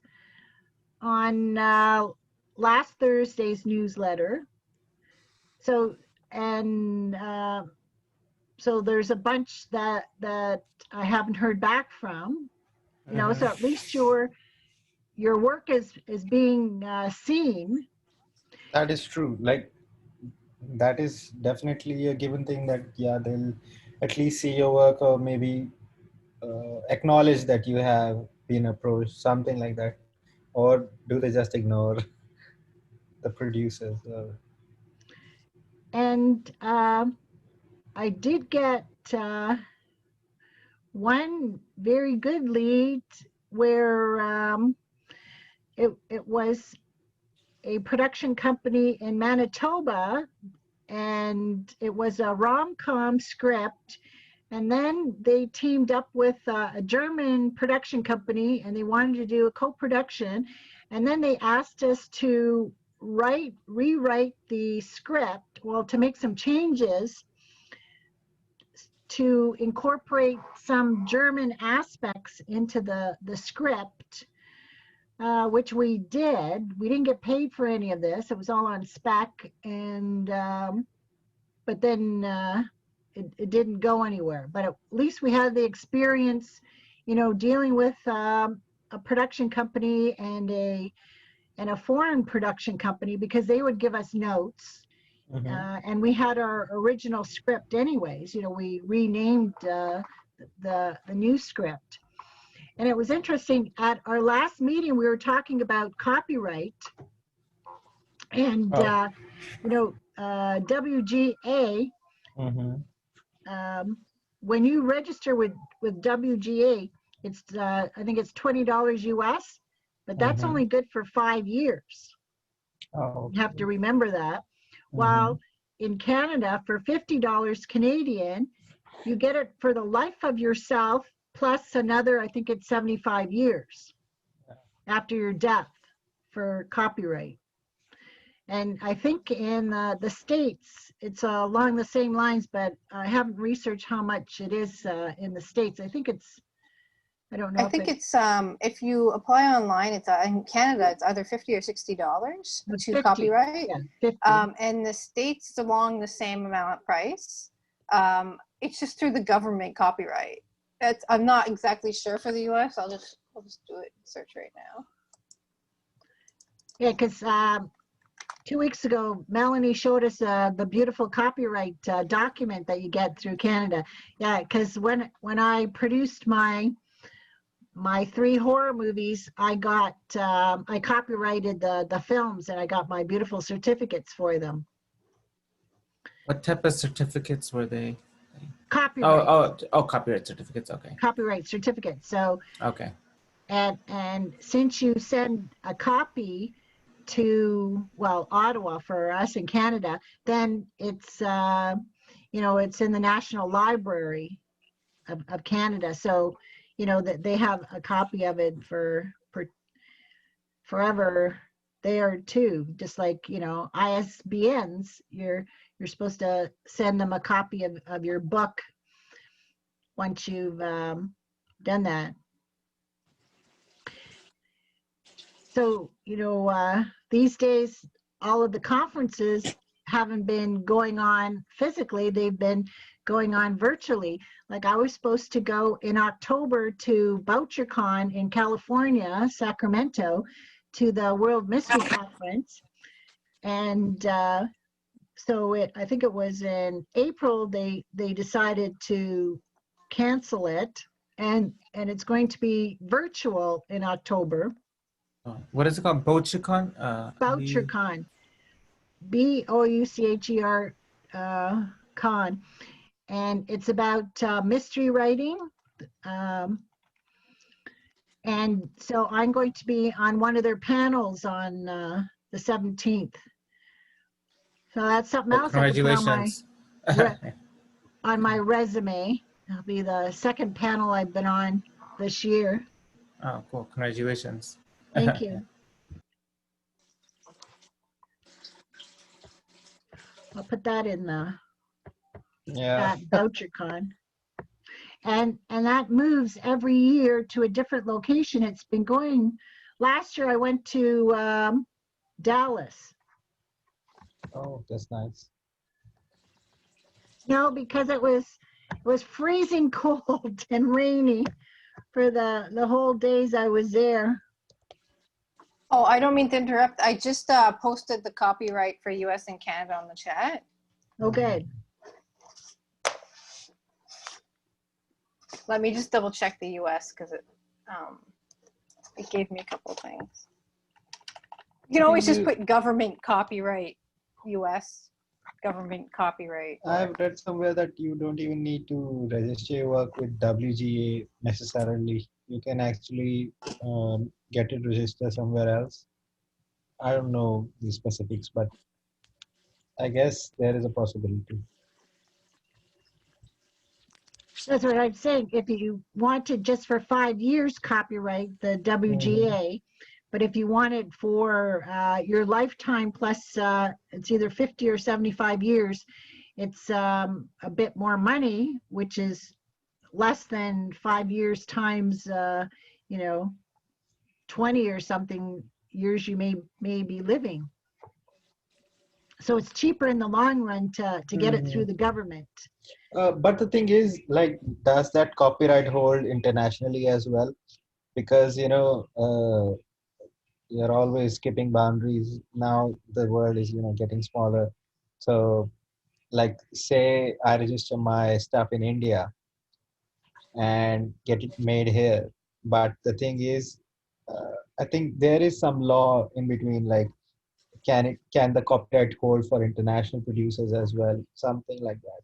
on last Thursday's newsletter. So so there's a bunch that I haven't heard back from. So at least your work is being seen. That is true. Like, that is definitely a given thing that, yeah, they'll at least see your work, or maybe acknowledge that you have been approached, something like that. Or do they just ignore the producers? And I did get one very good lead where it was a production company in Manitoba, and it was a rom-com script, and then they teamed up with a German production company, and they wanted to do a co-production, and then they asked us to rewrite the script, well, to make some changes to incorporate some German aspects into the script, which we did. We didn't get paid for any of this. It was all on spec, and but then it didn't go anywhere. But at least we had the experience, dealing with a production company and a foreign production company, because they would give us notes. And we had our original script anyways. We renamed the new script. And it was interesting, at our last meeting we were talking about copyright, and WGA, when you register with WGA, it's I think it's $20 US, but that's only good for 5 years. Oh, You have to remember that. While in Canada, for $50 Canadian, you get it for the life of yourself, plus another, I think it's 75 years after your death for copyright. And I think in the States, it's along the same lines, but I haven't researched how much it is in the States. I think it's, I don't know. I think it's if you apply online, it's in Canada, it's either $50 or $60 to 50, copyright. Yeah, 50. And the States, it's along the same amount of price. It's just through the government copyright. I'm not exactly sure for the US. I'll just do it, search right now. Yeah, because 2 weeks ago, Melanie showed us the beautiful copyright document that you get through Canada. Yeah, because when I produced my 3 horror movies, I copyrighted the films, and I got my beautiful certificates for them. What type of certificates were they? Copyright. Oh, copyright certificates. Okay. Copyright certificate. So, Okay. and since you send a copy to, well, Ottawa for us in Canada, then it's it's in the National Library of Canada. So, that they have a copy of it for forever there too. Just like, ISBNs, you're supposed to send them a copy of your book once you've done that. So, these days, all of the conferences haven't been going on physically. They've been going on virtually. Like I was supposed to go in October to BoucherCon in California, Sacramento, to the World Mystery Conference. And so I think it was in April, they decided to cancel it. And it's going to be virtual in October. What is it called? BoucherCon? BoucherCon. BOUCHER con. And it's about mystery writing. And so I'm going to be on one of their panels on the 17th. So that's something else I can put on my resume. It'll be the second panel I've been on this year. Oh, cool. Congratulations. Thank you. I'll put that in the BoucherCon. And that moves every year to a different location. It's been going, last year I went to Dallas. Oh, that's nice. No, because it was freezing cold and rainy for the whole days I was there. Oh, I don't mean to interrupt. I just posted the copyright for US and Canada on the chat. Okay. Let me just double check the US because it gave me a couple things. You can always just put government copyright US, government copyright. I've read somewhere that you don't even need to register your work with WGA necessarily. You can actually get it registered somewhere else. I don't know the specifics, but I guess there is a possibility. That's what I'm saying. If you wanted just for 5 years copyright, the WGA, but if you want it for your lifetime plus it's either 50 or 75 years, it's a bit more money, which is less than 5 years times 20 or something years you may be living. So it's cheaper in the long run to get it through the government. But the thing is, like, does that copyright hold internationally as well? Because, you're always skipping boundaries. Now the world is, getting smaller. So, like, say I register my stuff in India and get it made here. But the thing is, I think there is some law in between, like, can the copyright hold for international producers as well? Something like that.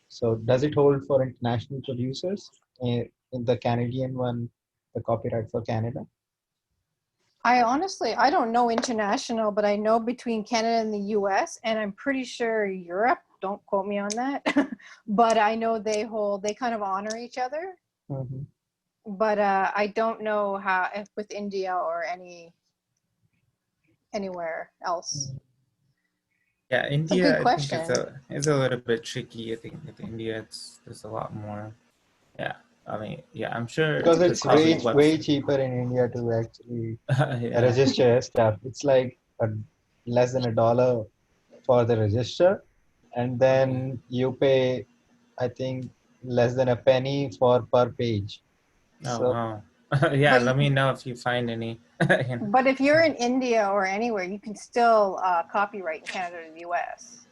So does it hold for international producers in the Canadian one, the copyright for Canada? I don't know international, but I know between Canada and the US, and I'm pretty sure Europe, don't quote me on that, but I know they kind of honor each other. Mm-hmm. But I don't know if with India or anywhere else. Yeah, India, good question. I think it's a little bit tricky. I think with India, there's a lot more. Yeah, I mean, yeah, I'm sure. Because it's way cheaper in India to actually register stuff. It's like less than $1 for the register, and then you pay, I think, less than a penny per page. Oh, wow. Yeah, let me know if you find any. But if you're in India or anywhere, you can still copyright in Canada or the US.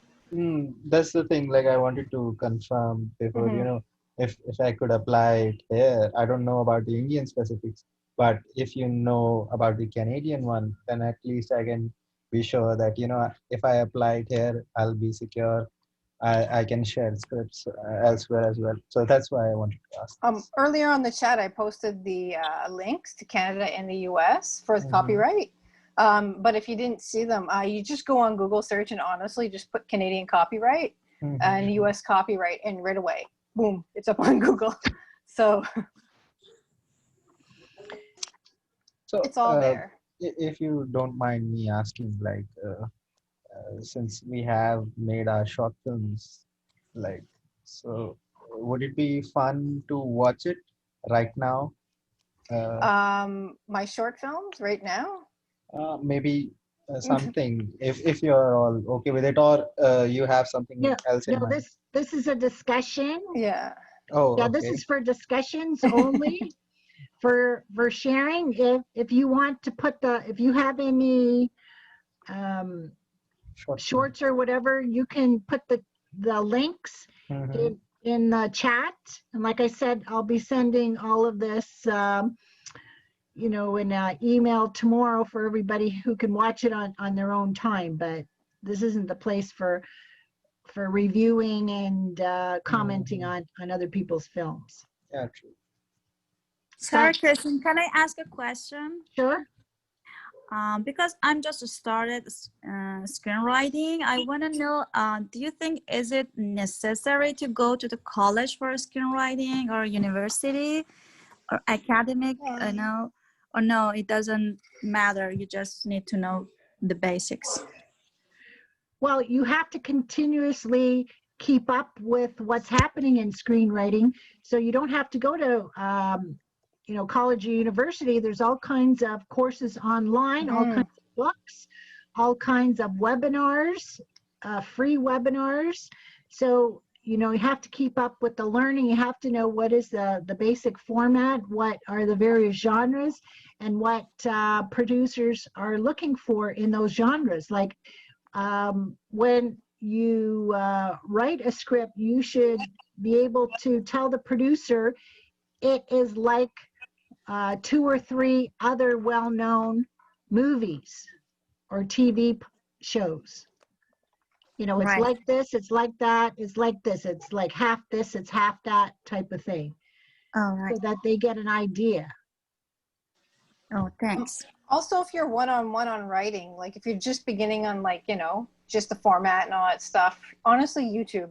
That's the thing. Like, I wanted to confirm before, if I could apply it here. I don't know about the Indian specifics, but if you know about the Canadian one, then at least I can be sure that, if I apply it here, I'll be secure I can share scripts elsewhere as well. So that's why I wanted to ask this. Earlier on the chat, I posted the links to Canada and the US for the copyright. But if you didn't see them, you just go on Google search and honestly just put Canadian copyright and US copyright, and right away, boom, it's up on Google. So it's all there. If you don't mind me asking, like, since we have made our short films, like, so would it be fun to watch it right now? My short films right now? Maybe something, if you're all okay with it, or you have something else in mind. This is a discussion. Yeah. Oh, yeah, okay. this is for discussions only. for sharing. If you want to put if you have any shorts or whatever, you can put the links in the chat. And like I said, I'll be sending all of this in an email tomorrow for everybody who can watch it on their own time. But this isn't the place for reviewing and commenting on other people's films. Yeah, true. Sorry, Kristen, can I ask a question? Sure. Because I'm just started screenwriting, I want to know, do you think is it necessary to go to the college for screenwriting or university or academic, or no, it doesn't matter. You just need to know the basics. Well, you have to continuously keep up with what's happening in screenwriting. So you don't have to go to college or university. There's all kinds of courses online, all kinds of books, all kinds of webinars, free webinars. So, you have to keep up with the learning. You have to know what is the basic format, what are the various genres, and what producers are looking for in those genres. Like when you write a script, you should be able to tell the producer it is like 2 or 3 other well-known movies or TV shows. It's Right. like this, it's like that, it's like this, it's like half this, it's half that type of thing. All right. So that they get an idea. Oh, thanks. Also, if you're one-on-one on writing, like if you're just beginning on just the format and all that stuff, honestly, YouTube.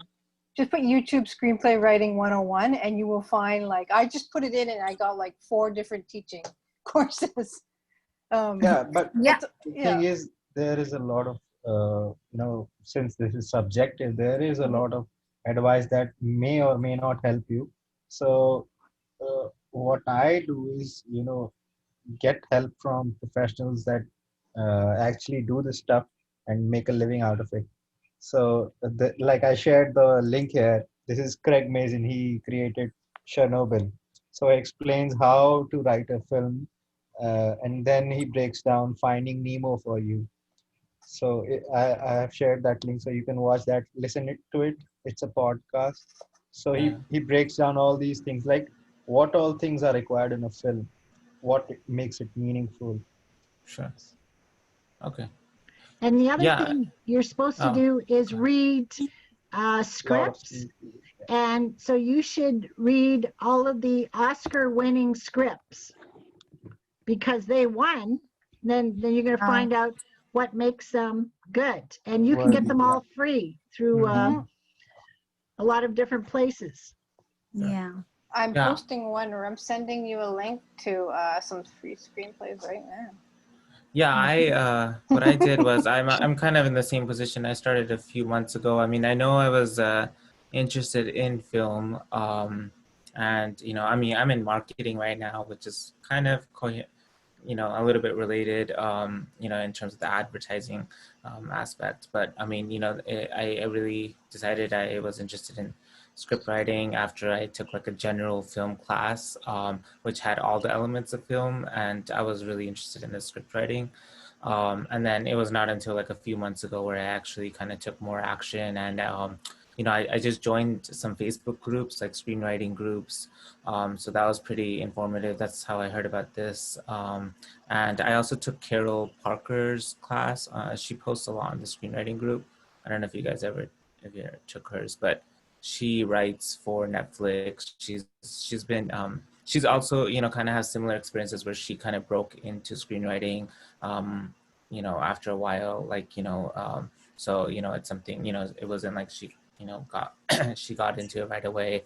Just put YouTube screenplay writing 101 and you will find, I just put it in and I got 4 different teaching courses. Yeah, but yeah. the thing is, there is a lot of, since this is subjective, there is a lot of advice that may or may not help you. So what I do is, get help from professionals that actually do this stuff and make a living out of it. So like I shared the link here, this is Craig Mazin. He created Chernobyl. So he explains how to write a film, and then he breaks down Finding Nemo for you. So I have shared that link, so you can watch that, listen to it. It's a podcast. So he breaks down all these things, like what all things are required in a film, what makes it meaningful. Sure. Okay. And the other thing you're supposed to do is read scripts. And so you should read all of the Oscar-winning scripts because they won. Then you're going to find out what makes them good. And you can get them all free through a lot of different places. Yeah. I'm posting one, or I'm sending you a link to some free screenplays right now. Yeah, what I did was I'm kind of in the same position. I started a few months ago. I mean, I know I was interested in film, and I'm in marketing right now, which is kind of a little bit related, in terms of the advertising aspect. But I mean, I really decided I was interested in script writing after I took a general film class, which had all the elements of film, and I was really interested in the script writing. And then it was not until a few months ago where I actually kind of took more action, and I just joined some Facebook groups, like screenwriting groups. So that was pretty informative. That's how I heard about this. And I also took Carol Parker's class. She posts a lot in the screenwriting group. I don't know if you guys ever you took hers, but she writes for Netflix. She's been she's also, you know, kind of has similar experiences where she kind of broke into screenwriting, you know, after a while, like, you know, so, you know, it's something, you know, it wasn't like she, you know, got she got into it right away.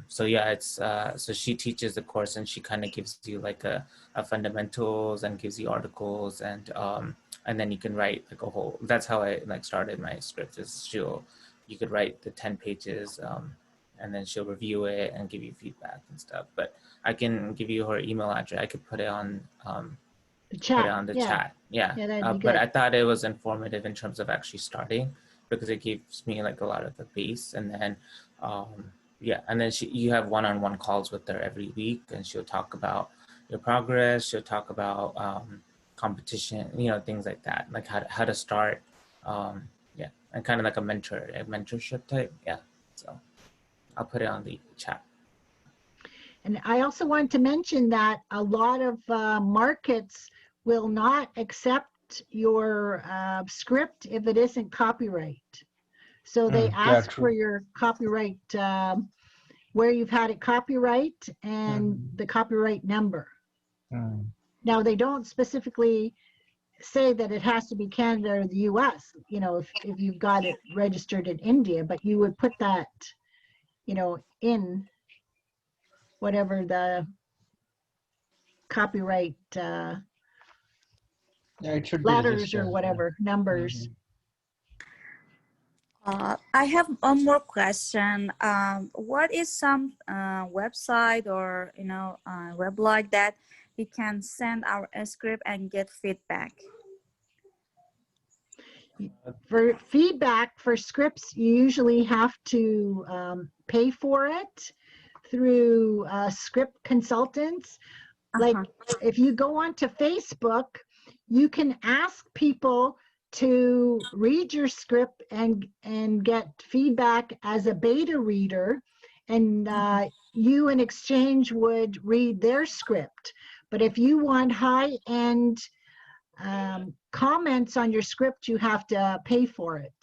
So yeah, it's so she teaches the course, and she kind of gives you like a fundamentals, and gives you articles, and then you can write like a whole, that's how I like started my script, is you could write the 10 pages, and then she'll review it and give you feedback and stuff. But I can give you her email address. I could put it on The put chat. it on the Yeah. chat. Yeah. Yeah, that'd be But good. I thought it was informative in terms of actually starting, because it gives me like a lot of the base, and then yeah, and then you have one-on-one calls with her every week, and she'll talk about your progress. She'll talk about competition, you know, things like that, like how to start, yeah, and kind of like a mentorship type. Yeah, so I'll put it on the chat. And I also wanted to mention that a lot of markets will not accept your script if it isn't copyright. So they ask for your copyright, where you've had it copyright, and the copyright number. Now, they don't specifically say that it has to be Canada or the US, you know, if you've got it registered in India, but you would put that, you know, in whatever the copyright Yeah, it should be letters registered. or whatever, numbers. I have one more question. What is some website or weblog that we can send our script and get feedback? For feedback for scripts, you usually have to pay for it through script consultants. Like if you go onto Facebook, you can ask people to read your script and get feedback as a beta reader, and you in exchange would read their script. But if you want high-end comments on your script, you have to pay for it.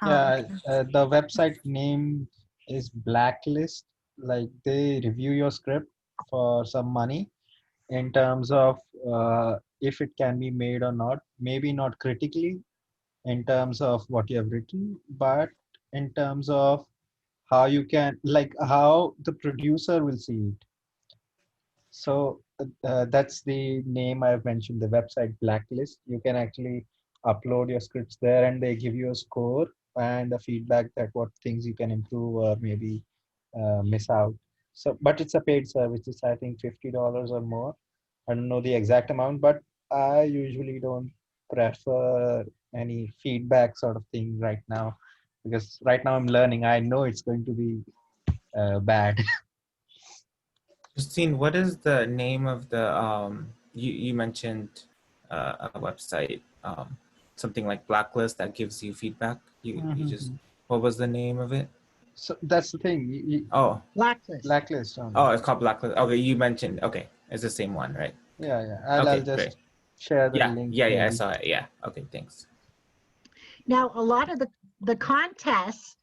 Yeah, the website name is Blacklist. Like they review your script for some money in terms of if it can be made or not. Maybe not critically in terms of what you have written, but in terms of how you can, like how the producer will see it. So that's the name I've mentioned, the website Blacklist. You can actually upload your scripts there, and they give you a score and a feedback that what things you can improve or maybe miss out. So, but it's a paid service. It's I think $50 or more. I don't know the exact amount, but I usually don't prefer any feedback sort of thing right now, because right now I'm learning. I know it's going to be bad. Christine, what is the name of the you mentioned a website, something like Blacklist that gives you feedback? You just, what was the name of it? So that's the thing. Oh, Blacklist. Blacklist only. Oh, it's called Blacklist. Okay, you mentioned, okay, it's the same one, right? Yeah. Okay, I'll just great. share the Yeah, link. I saw it. Yeah. Okay, thanks. Now, a lot of the contests,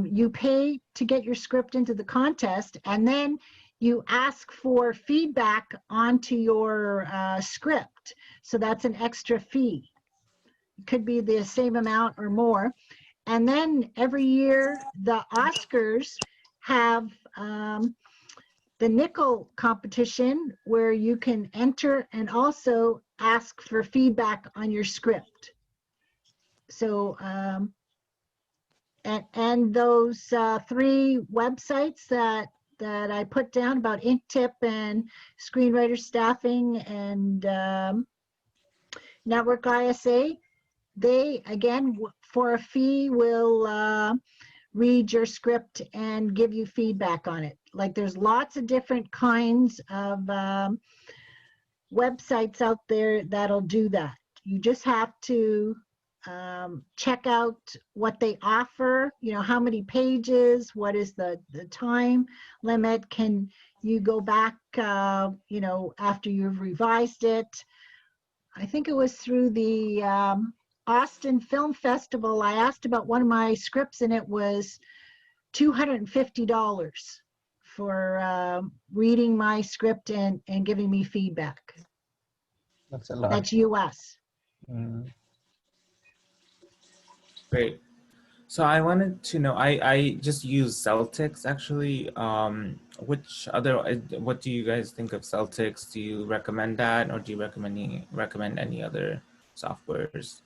you pay to get your script into the contest, and then you ask for feedback onto your script. So that's an extra fee. It could be the same amount or more. And then every year, the Oscars have the nickel competition, where you can enter and also ask for feedback on your script. So, and those 3 websites that I put down about InkTip and Screenwriter Staffing and Network ISA, they, again, for a fee, will read your script and give you feedback on it. Like there's lots of different kinds of websites out there that'll do that. You just have to check out what they offer, you know, how many pages, what is the time limit, can you go back, you know, after you've revised it. I think it was through the Austin Film Festival, I asked about one of my scripts and it was $250 for reading my script and giving me feedback. That's a lot. That's US. Great. So I wanted to know, I just use Celtics actually. What do you guys think of Celtics? Do you recommend that, or do you recommend any other softwares? I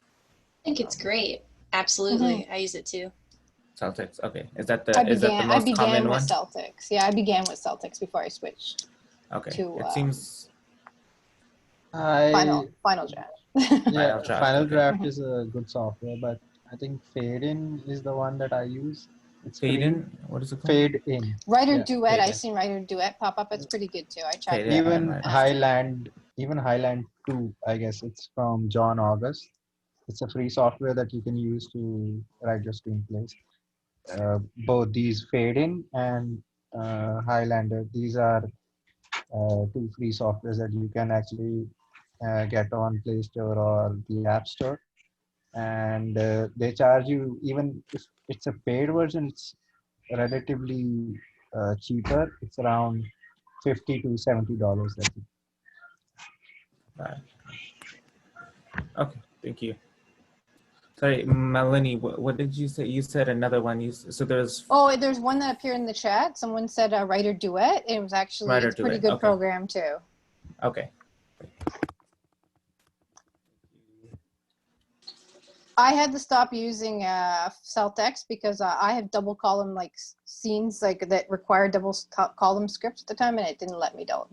think it's great. Absolutely. I use it too. Celtics, okay. Is that the I most began common with one? Celtics. Yeah, I began with Celtics before I switched Okay. to It seems Final Draft. Yeah, Final Draft, Final okay. Draft is a good software, but I think Fade In is the one that I use. It's Fade free. In? What is it called? Fade In. Writer Yeah, Duet. Fade I've In. seen Writer Duet pop up. It's pretty good too. I tried Fade it. In, Even right. Highland 2, I guess it's from John August. It's a free software that you can use to write your screenplays. Both these Fade In and Highlander, these are two free softwares that you can actually get on Play Store or the App Store. And they charge you, even if it's a paid version, it's relatively cheaper. It's around $50 to $70. That's it. Right. Okay, thank you. Sorry, Melanie, what did you say? You said another one. So there's There's one that appeared in the chat. Someone said Writer Duet. It was actually Writer it's a pretty Duet, good okay. program too. Okay. I had to stop using Celtex because I have double column like scenes like that require double column scripts at the time, and it didn't let me do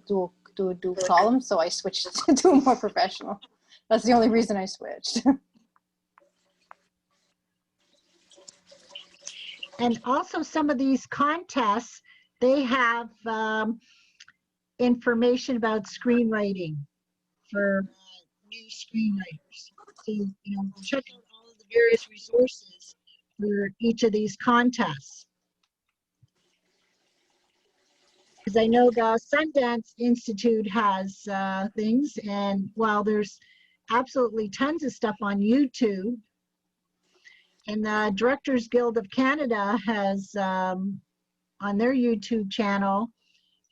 a dual column, so I switched to a more professional. That's the only reason I switched. And also some of these contests, they have information about screenwriting for new screenwriters. So, check out all of the various resources for each of these contests. Because I know the Sundance Institute has things, and while there's absolutely tons of stuff on YouTube, and the Directors Guild of Canada has, on their YouTube channel,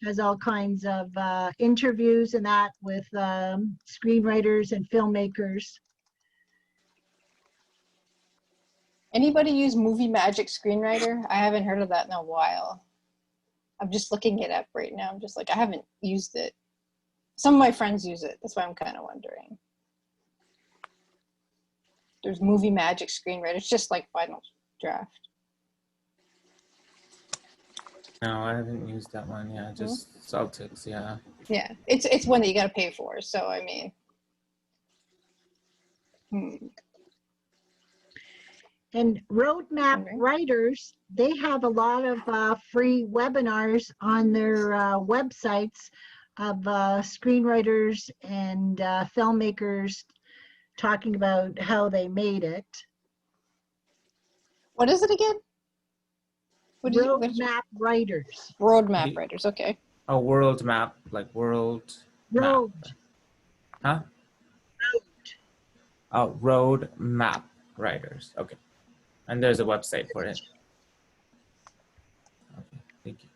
has all kinds of interviews and that with screenwriters and filmmakers. Anybody use Movie Magic Screenwriter? I haven't heard of that in a while. I'm just looking it up right now. I'm just like, I haven't used it. Some of my friends use it. That's why I'm kind of wondering. There's Movie Magic Screenwriter. It's just like Final Draft. No, I haven't used that one. Yeah, just Celtics. Yeah. Yeah, it's one that you got to pay for. So I mean. And Roadmap Writers, they have a lot of free webinars on their websites of screenwriters and filmmakers talking about how they made it. What is it again? Roadmap Writers. Roadmap Writers, okay. Oh, world map, like world Road. Map. Huh? Road. Oh, road map writers. Okay. And there's a website for it. Okay, thank you.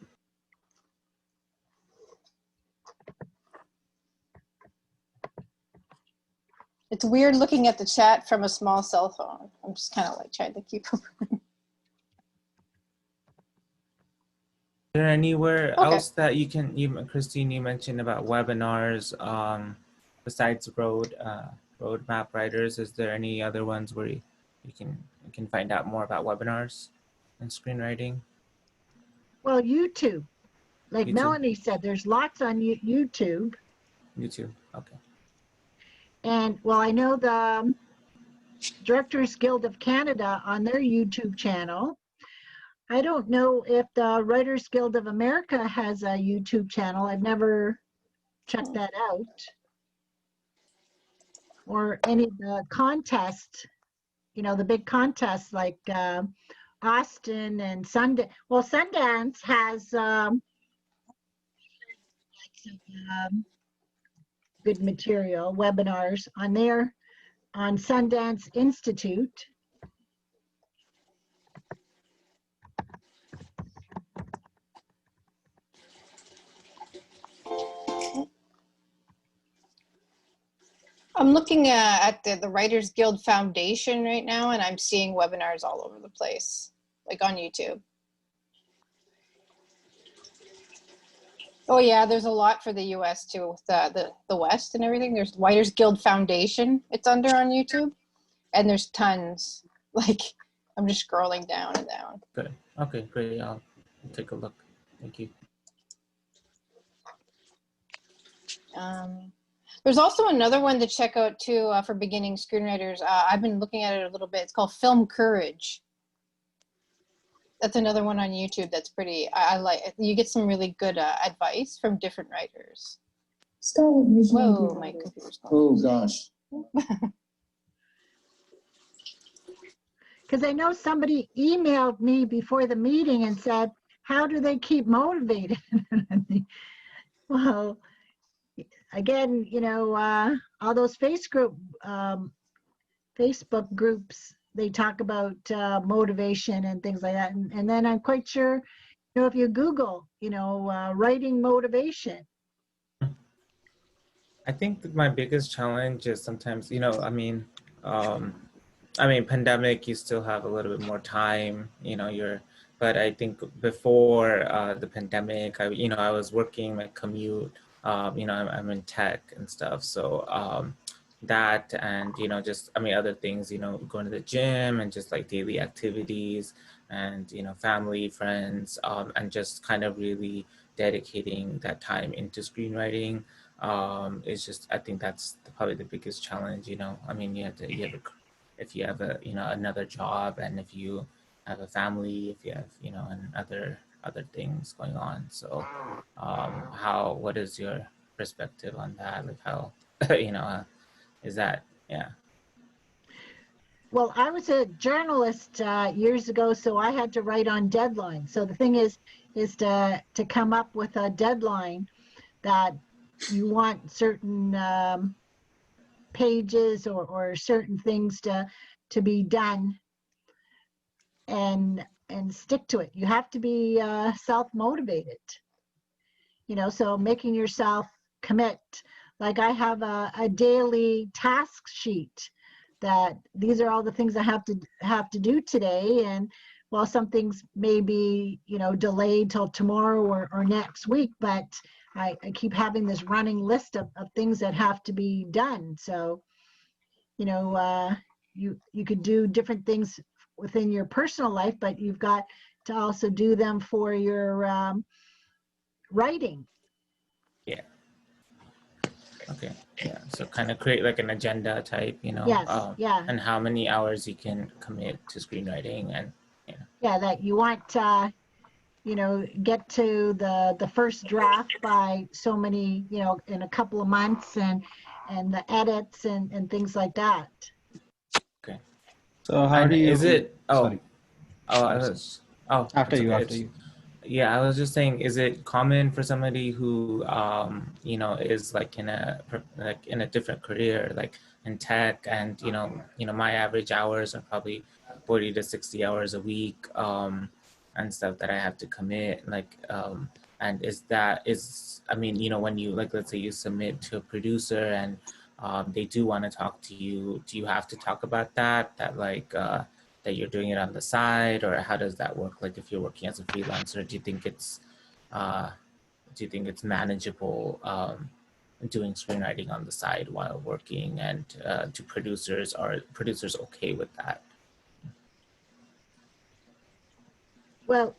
It's weird looking at the chat from a small cell phone. I'm just kind of like trying to keep up. Is there anywhere else that you can, Christine, you mentioned about webinars, besides roadmap writers? Is there any other ones where you can find out more about webinars and screenwriting? Well, YouTube. Like YouTube. Melanie said, there's lots on YouTube. YouTube, okay. And well, I know the Directors Guild of Canada on their YouTube channel. I don't know if the Writers Guild of America has a YouTube channel. I've never checked that out. Or any of the contests, the big contests like Austin and Sundance. Well, Sundance has good material, webinars on their on Sundance Institute. I'm looking at the Writers Guild Foundation right now, and I'm seeing webinars all over the place, like on YouTube. Oh yeah, there's a lot for the US too, with the West and everything. There's Writers Guild Foundation, it's under on YouTube, and there's tons. Like, I'm just scrolling down and down. Good. Okay, great. I'll take a look. Thank you. There's also another one to check out too for beginning screenwriters. I've been looking at it a little bit. It's called Film Courage. That's another one on YouTube that's pretty, I like. You get some really good advice from different writers. Whoa, my computer's going. Oh gosh. Because I know somebody emailed me before the meeting and said, how do they keep motivated? Well, again, you know, all those Facebook groups, they talk about motivation and things like that. And then I'm quite sure, you know, if you Google, you know, writing motivation. I think that my biggest challenge is sometimes, you know, I mean, pandemic, you still have a little bit more time, you know, but I think before the pandemic, I was working my commute, you know, I'm in tech and stuff. So that, and, you know, just, I mean, other things, you know, going to the gym and just like daily activities and, you know, family, friends, and just kind of really dedicating that time into screenwriting. It's just, I think that's probably the biggest challenge, you know. I mean, if you have a, you know, another job, and if you have a family, if you have, you know, and other things going on. So what is your perspective on that? Like how, you know, is that, yeah. Well, I was a journalist years ago, so I had to write on deadline. So the thing is to come up with a deadline that you want certain pages or certain things to be done, and stick to it. You have to be self-motivated, you know, so making yourself commit. Like I have a daily task sheet that these are all the things I have to do today, and well, some things may be, you know, delayed till tomorrow or next week, but I keep having this running list of things that have to be done. So, you know, you could do different things within your personal life, but you've got to also do them for your writing. Yeah. Okay. Yeah. So kind of create like an agenda type, you know. Yes. Yeah. And how many hours you can commit to screenwriting, and you know. Yeah, that you want you know, get to the first draft by so many, you know, in a couple of months, and the edits and things like that. Okay. So how do you? Is it? Oh. Sorry. After you. Yeah, I was just saying, is it common for somebody who, you know, is like in a different career, like in tech, and you know, my average hours are probably 40 to 60 hours a week, and stuff that I have to commit, like, and I mean, you know, when you, like, let's say you submit to a producer and they do want to talk to you, do you have to talk about that like, that you're doing it on the side, or how does that work? Like if you're working as a freelancer, do you think it's manageable doing screenwriting on the side while working, and to producers, are producers okay with that? Well,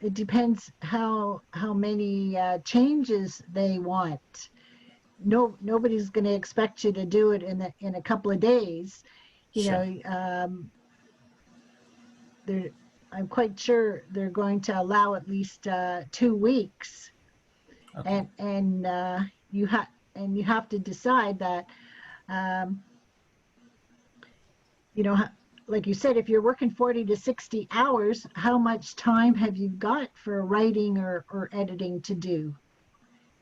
it depends how many changes they want. Nobody's going to expect you to do it in a couple of days. You Sure. know, I'm quite sure they're going to allow at least 2 weeks. Okay. And you have to decide that, you know, like you said, if you're working 40 to 60 hours, how much time have you got for writing or editing to do?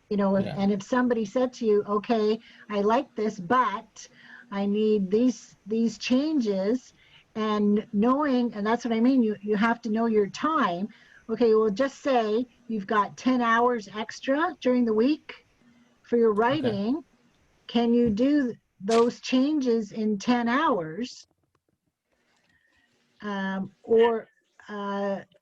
You know, and if somebody said to you, okay, I like this, but I need these changes, and knowing, and that's what I mean, you have to know your time. Okay, well, just say you've got 10 hours extra during the week for your writing. Okay. Can you do those changes in 10 hours? Or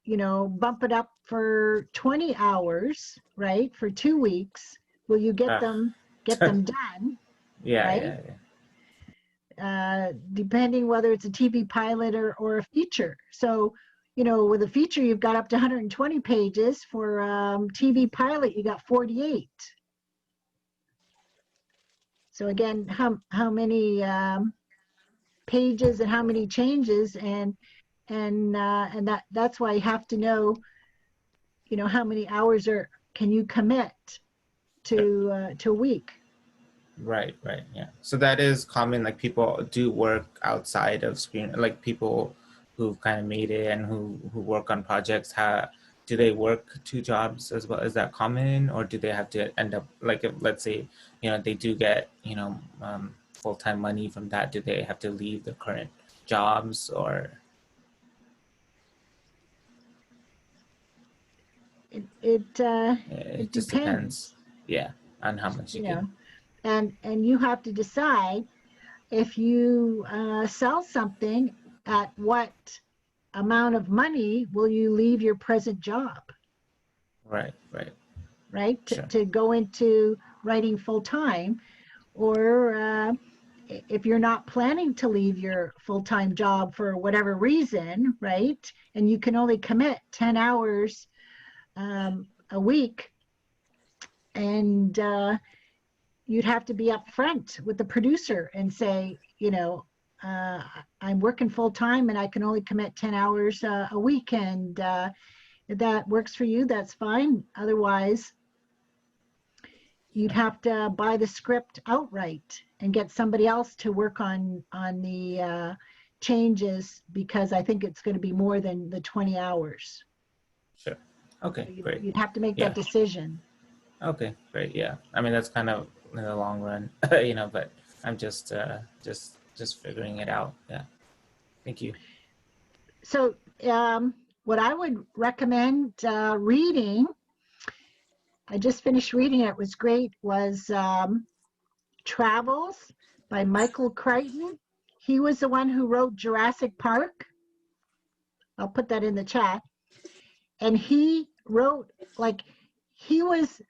you know, bump it up for 20 hours, right? For 2 weeks. Will you get them done? Yeah, right? yeah, yeah. Depending whether it's a TV pilot or a feature. So, you know, with a feature, you've got up to 120 pages. For TV pilot, you got 48. So again, how many pages and how many changes, and that's why you have to know, you know, how many hours can you commit to a week. Right, yeah. So that is common, like people do work outside of screen, like people who've kind of made it and who work on projects, do they work 2 jobs as well? Is that common, or do they have to end up, like, if, let's say, you know, they do get, you know, full-time money from that, do they have to leave their current jobs, or? It just depends. Yeah, on how much you can. And you have to decide if you sell something, at what amount of money will you leave your present job? Right. Sure. To go into writing full time, or if you're not planning to leave your full-time job for whatever reason, right? And you can only commit 10 hours a week, and you'd have to be upfront with the producer and say, you know, I'm working full time and I can only commit 10 hours a week, and if that works for you, that's fine. Otherwise, you'd have to buy the script outright and get somebody else to work on the changes, because I think it's going to be more than the 20 hours. Sure. Okay, so great. You'd have to make that decision. Okay, great. Yeah, I mean, that's kind of in the long run, you know, but I'm just figuring it out. Yeah. Thank you. So what I would recommend reading, I just finished reading it, was great, was Travels by Michael Crichton. He was the one who wrote Jurassic Park. I'll put that in the chat. And he wrote, like, he was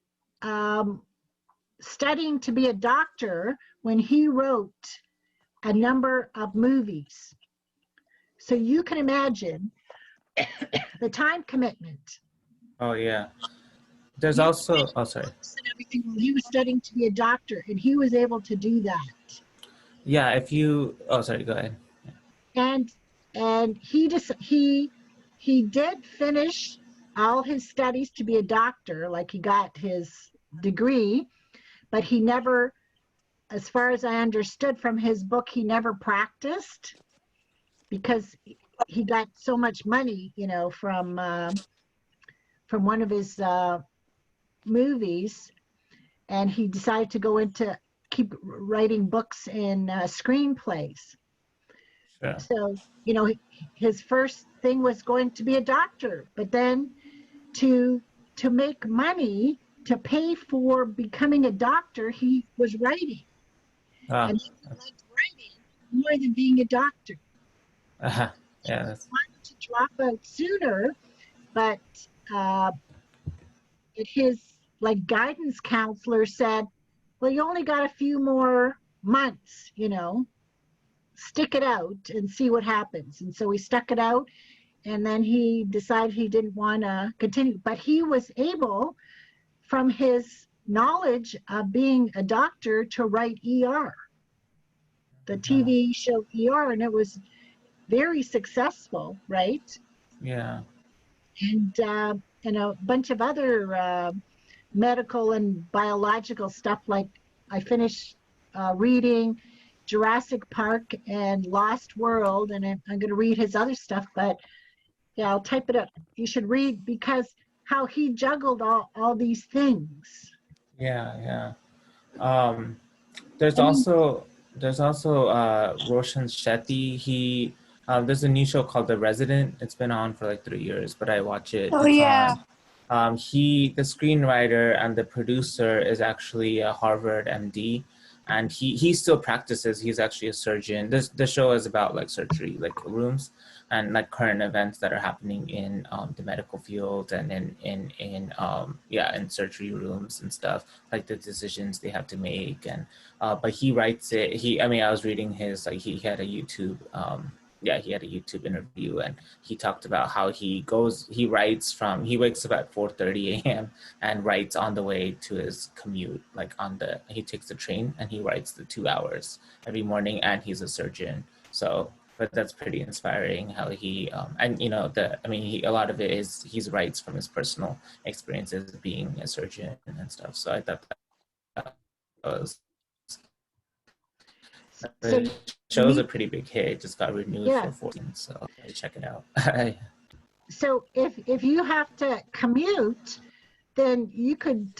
studying to be a doctor when he wrote a number of movies. So you can imagine the time commitment. Oh, yeah. There's also, oh, sorry. He was studying to be a doctor, and he was able to do that. Yeah, if you, oh, sorry, go ahead. And he did finish all his studies to be a doctor, like he got his degree, but he never, as far as I understood from his book, he never practiced, because he got so much money, you know, from one of his movies, and he decided to go into keep writing books and screenplays. Sure. So, you know, his first thing was going to be a doctor, but then to make money to pay for becoming a doctor, he was writing. And he liked writing more than being a doctor. Yeah. He wanted to drop out sooner, but his guidance counselor said, well, you only got a few more months, you know, stick it out and see what happens. And so he stuck it out, and then he decided he didn't want to continue. But he was able, from his knowledge of being a doctor, to write ER, the TV show ER, and it was very successful, right? Yeah. And a bunch of other medical and biological stuff. Like, I finished reading Jurassic Park and Lost World, and I'm going to read his other stuff, but yeah, I'll type it up. You should read, because how he juggled all these things. Yeah. There's also, there's also Roshan Shetty. He there's a new show called The Resident. It's been on for like 3 years, but I watch it. Oh It's yeah. on. The screenwriter and the producer is actually a Harvard MD, and he still practices. He's actually a surgeon. The show is about like surgery, like rooms, and like current events that are happening in the medical field and in surgery rooms and stuff, like the decisions they have to make. And but he writes it. I was reading his, like, he had a YouTube he had a YouTube interview, and he talked about how he wakes up at 4:30 a.m. and writes on the way to his commute. He takes the train and he writes the 2 hours every morning, and he's a surgeon. So, but that's pretty inspiring how he, a lot of it is he writes from his personal experiences being a surgeon and stuff. So I thought that was, So the show's a pretty big hit. It just got renewed Yeah. for 14, so check it out. So if you have to commute, then you could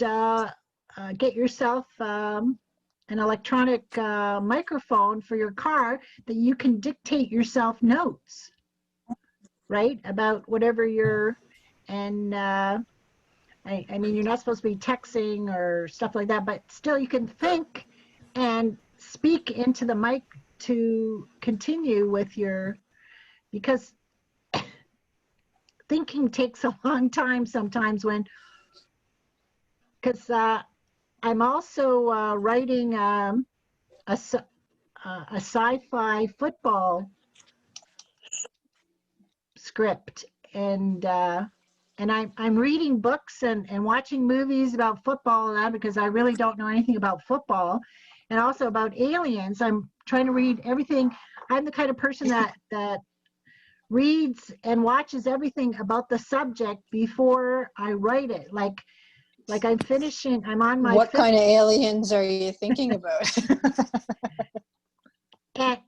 get yourself an electronic microphone for your car that you can dictate yourself notes, right? About whatever I mean, you're not supposed to be texting or stuff like that, but still you can think and speak into the mic to continue with because thinking takes a long time sometimes because I'm also writing a sci-fi football script, and I'm reading books and watching movies about football and that, because I really don't know anything about football, and also about aliens. I'm trying to read everything. I'm the kind of person that reads and watches everything about the subject before I write it. Like I'm on my What fifth, kind of aliens are you thinking about?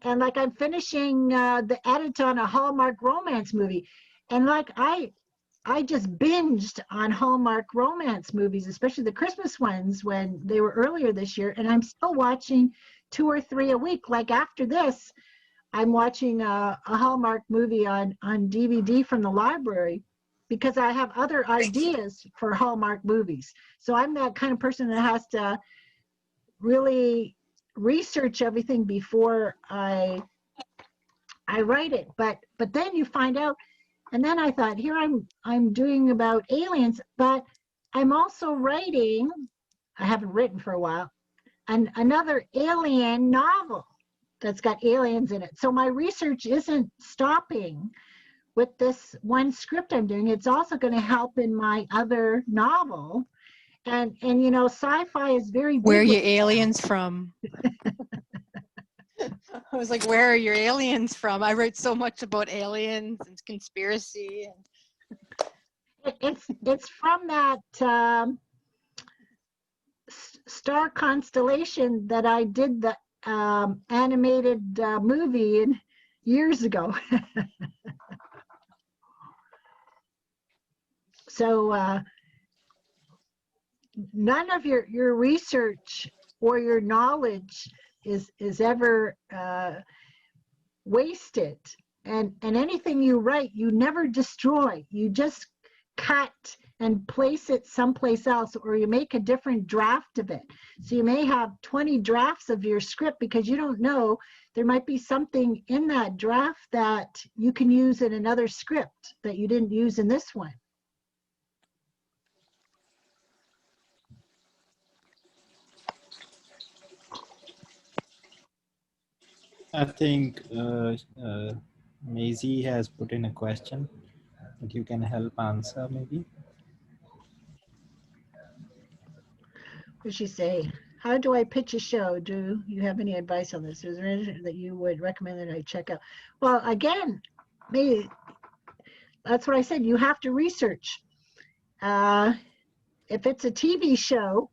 and like I'm finishing the edit on a Hallmark romance movie, and like I just binged on Hallmark romance movies, especially the Christmas ones when they were earlier this year, and I'm still watching 2 or 3 a week. Like after this, I'm watching a Hallmark movie on DVD from the library, because I have other ideas for Hallmark movies. So I'm that kind of person that has to really research everything before I write it. But then you find out, and then I thought, here I'm doing about aliens, but I'm also writing, I haven't written for a while, another alien novel that's got aliens in it. So my research isn't stopping with this one script I'm doing. It's also going to help in my other novel. And you know, sci-fi is very big. Where are your aliens from? I was like, where are your aliens from? I write so much about aliens and conspiracy. It's from that star constellation that I did the animated movie in years ago. So none of your research or your knowledge is ever wasted, and anything you write, you never destroy. You just cut and place it someplace else, or you make a different draft of it. So you may have 20 drafts of your script, because you don't know, there might be something in that draft that you can use in another script that you didn't use in this one. I think Maisie has put in a question that you can help answer, maybe. What does she say? How do I pitch a show? Do you have any advice on this? Is there anything that you would recommend that I check out? Well, again, maybe that's what I said. You have to research. If it's a TV show,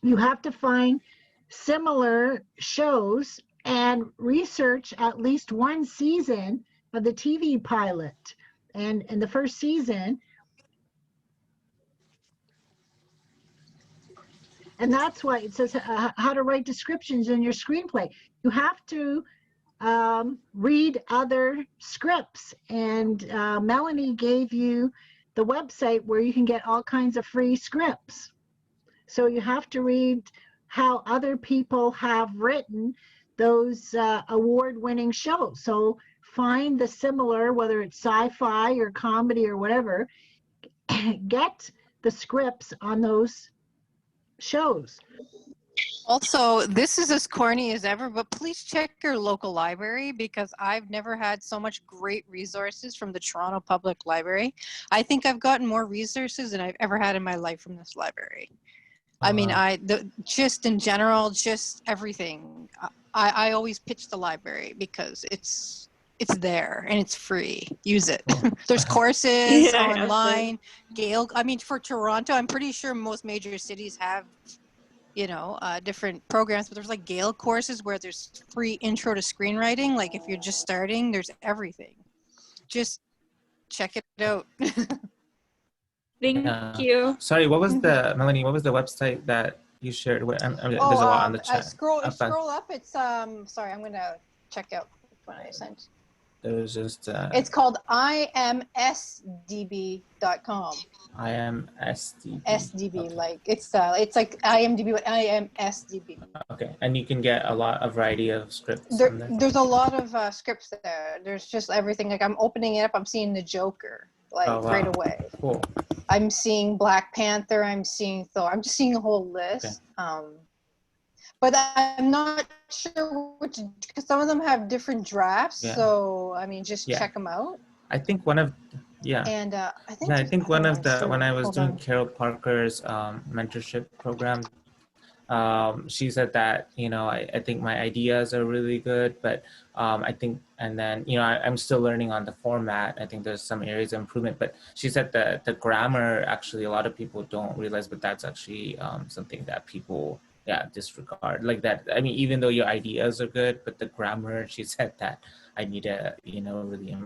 you have to find similar shows and research at least one season of the TV pilot. And in the first season, And that's why it says how to write descriptions in your screenplay. You have to read other scripts. And Melanie gave you the website where you can get all kinds of free scripts. So you have to read how other people have written those award-winning shows. So find the similar, whether it's sci-fi or comedy or whatever, get the scripts on those shows. Also, this is as corny as ever, but please check your local library, because I've never had so much great resources from the Toronto Public Library. I think I've gotten more resources than I've ever had in my life from this library. I mean, just in general, just everything. I always pitch the library because it's there and it's free. Use it. There's courses online. Gale. I mean, for Toronto, I'm pretty sure most major cities have, you know, different programs, but there's like Gale courses where there's free intro to screenwriting. Like if you're just starting, there's everything. Just check it out. Thank you. Sorry, what was the, Melanie, what was the website that you shared with? There's a lot on the chat. Scroll up. It's sorry, I'm gonna check out what I sent. There's just it's called imsdb.com. IMSDB. SDB, okay. like it's like IMDb, but IMSDB. Okay, and you can get a variety of scripts on there. There's a lot of scripts there. There's just everything. Like I'm opening it up, I'm seeing the Joker, like right away. Cool. I'm seeing Black Panther. I'm seeing Thor. I'm just seeing the whole list. Okay. But I'm not sure which, because some of them have different drafts. Yeah. So I mean, just check them out. I think one of and I think one of the when I was doing Carol Parker's mentorship program, she said that, you know, I think my ideas are really good, but I think, and then, you know, I'm still learning on the format. I think there's some areas of improvement, but she said that the grammar, actually, a lot of people don't realize, but that's actually something that people disregard. Like that, I mean, even though your ideas are good, but the grammar, she said that I need to, you know, really,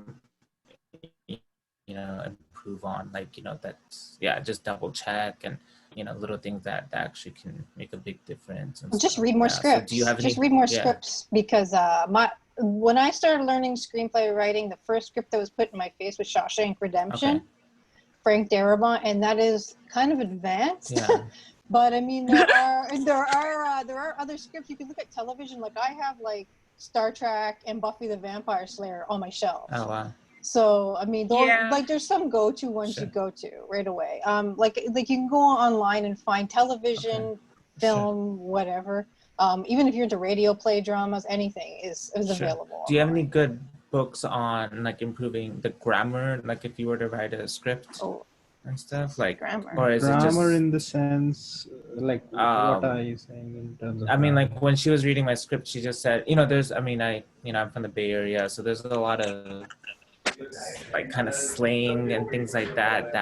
you know, improve on, like, you know, that's, just double check and, you know, little things that actually can make a big difference. And just read more scripts. So do you have just read more scripts, because when I started learning screenplay writing, the first script that was put in my face was Shawshank Redemption, Frank Darabont, and that is kind of advanced. Yeah. But I mean, there are other scripts. You can look at television. Like I have like Star Trek and Buffy the Vampire Slayer on my shelf. Oh wow. So I mean, like there's some go-to ones you go to right away. Like you can go online and find television, film, whatever. Even if you're into radio play dramas, anything is available. Do you have any good books on like improving the grammar? Like if you were to write a script and stuff, like grammar, or is grammar it just in the sense like what are you saying in terms of? I mean, like when she was reading my script, she just said, you know, there's, I mean, I'm from the Bay Area, so there's a lot of like kind of slang and things like that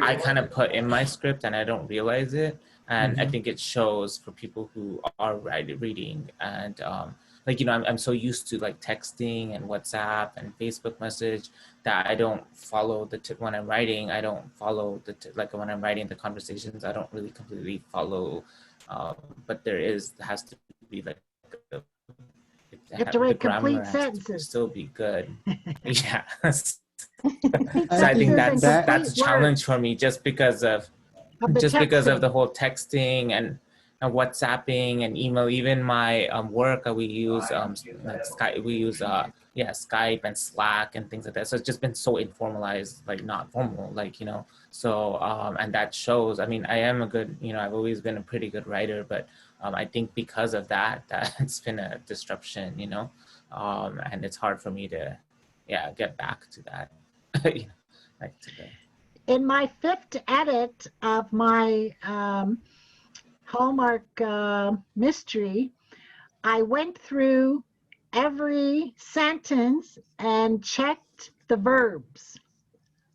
I kind of put in my script and I don't realize it, and I think it shows for people who are reading and like, you know, I'm so used to like texting and WhatsApp and Facebook message that I don't follow when I'm writing. I don't follow like when I'm writing the conversations, I don't really completely follow, but has to be like you have to write complete sentences. Still be good. Yeah. So I think that's a challenge for me, just because of the whole texting and WhatsApping and email. Even my work, we use like Skype. We use Skype and Slack and things like that. So it's just been so informalized, like not formal, like, you know. So and that shows. I mean, I am a good, you know, I've always been a pretty good writer, but I think because of that it's been a disruption, you know, and it's hard for me to get back to that. You know, like today. In my 5th edit of my Hallmark mystery, I went through every sentence and checked the verbs.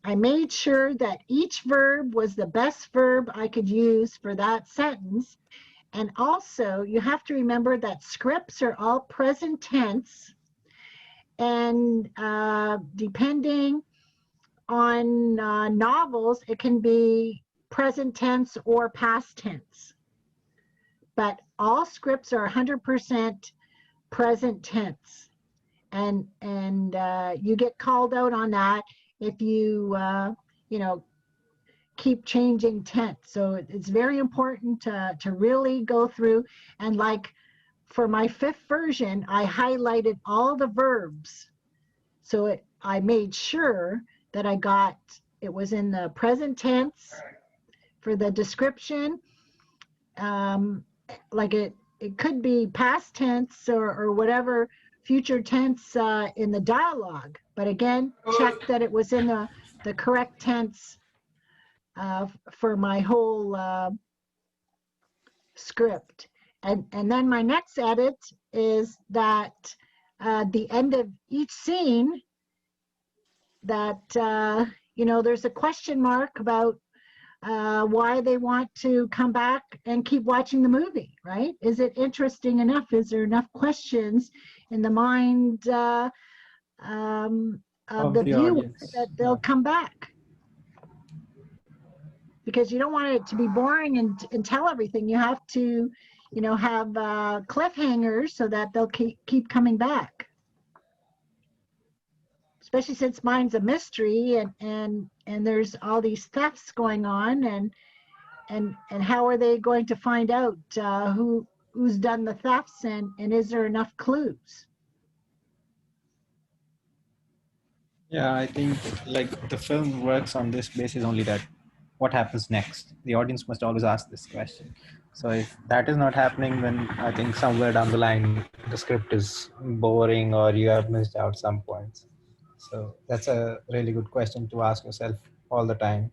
I made sure that each verb was the best verb I could use for that sentence. And also, you have to remember that scripts are all present tense, and depending on novels, it can be present tense or past tense. but all scripts are 100% present tense. And you get called out on that if you, you know, keep changing tense. So it's very important to really go through, and like for my 5th version, I highlighted all the verbs. So I made sure that it was in the present tense for the description. Like it could be past tense or whatever future tense in the dialogue. But again, check that it was in the correct tense for my whole script. And then my next edit is that the end of each scene, that you know, there's a question mark about why they want to come back and keep watching the movie, right? Is it interesting enough? Is there enough questions in the mind of the viewer audience. that they'll come back? Because you don't want it to be boring and tell everything. You have to, you know, have cliffhangers so that they'll keep coming back. Especially since mine's a mystery, and there's all these thefts going on, and how are they going to find out who's done the thefts, and is there enough clues? Yeah, I think like the film works on this basis only, that what happens next. The audience must always ask this question. So if that is not happening, then I think somewhere down the line the script is boring or you have missed out some points. So that's a really good question to ask yourself all the time.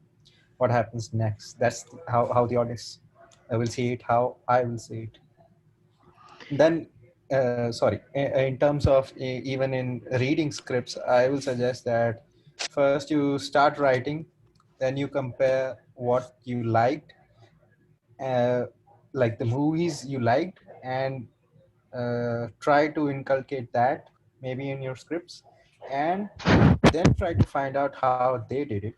What happens next? That's how the audience will see it, how I will see it. Then, sorry, in terms of even in reading scripts, I will suggest that first you start writing, then you compare what you liked, like the movies you liked, and try to inculcate that maybe in your scripts, and then try to find out how they did it.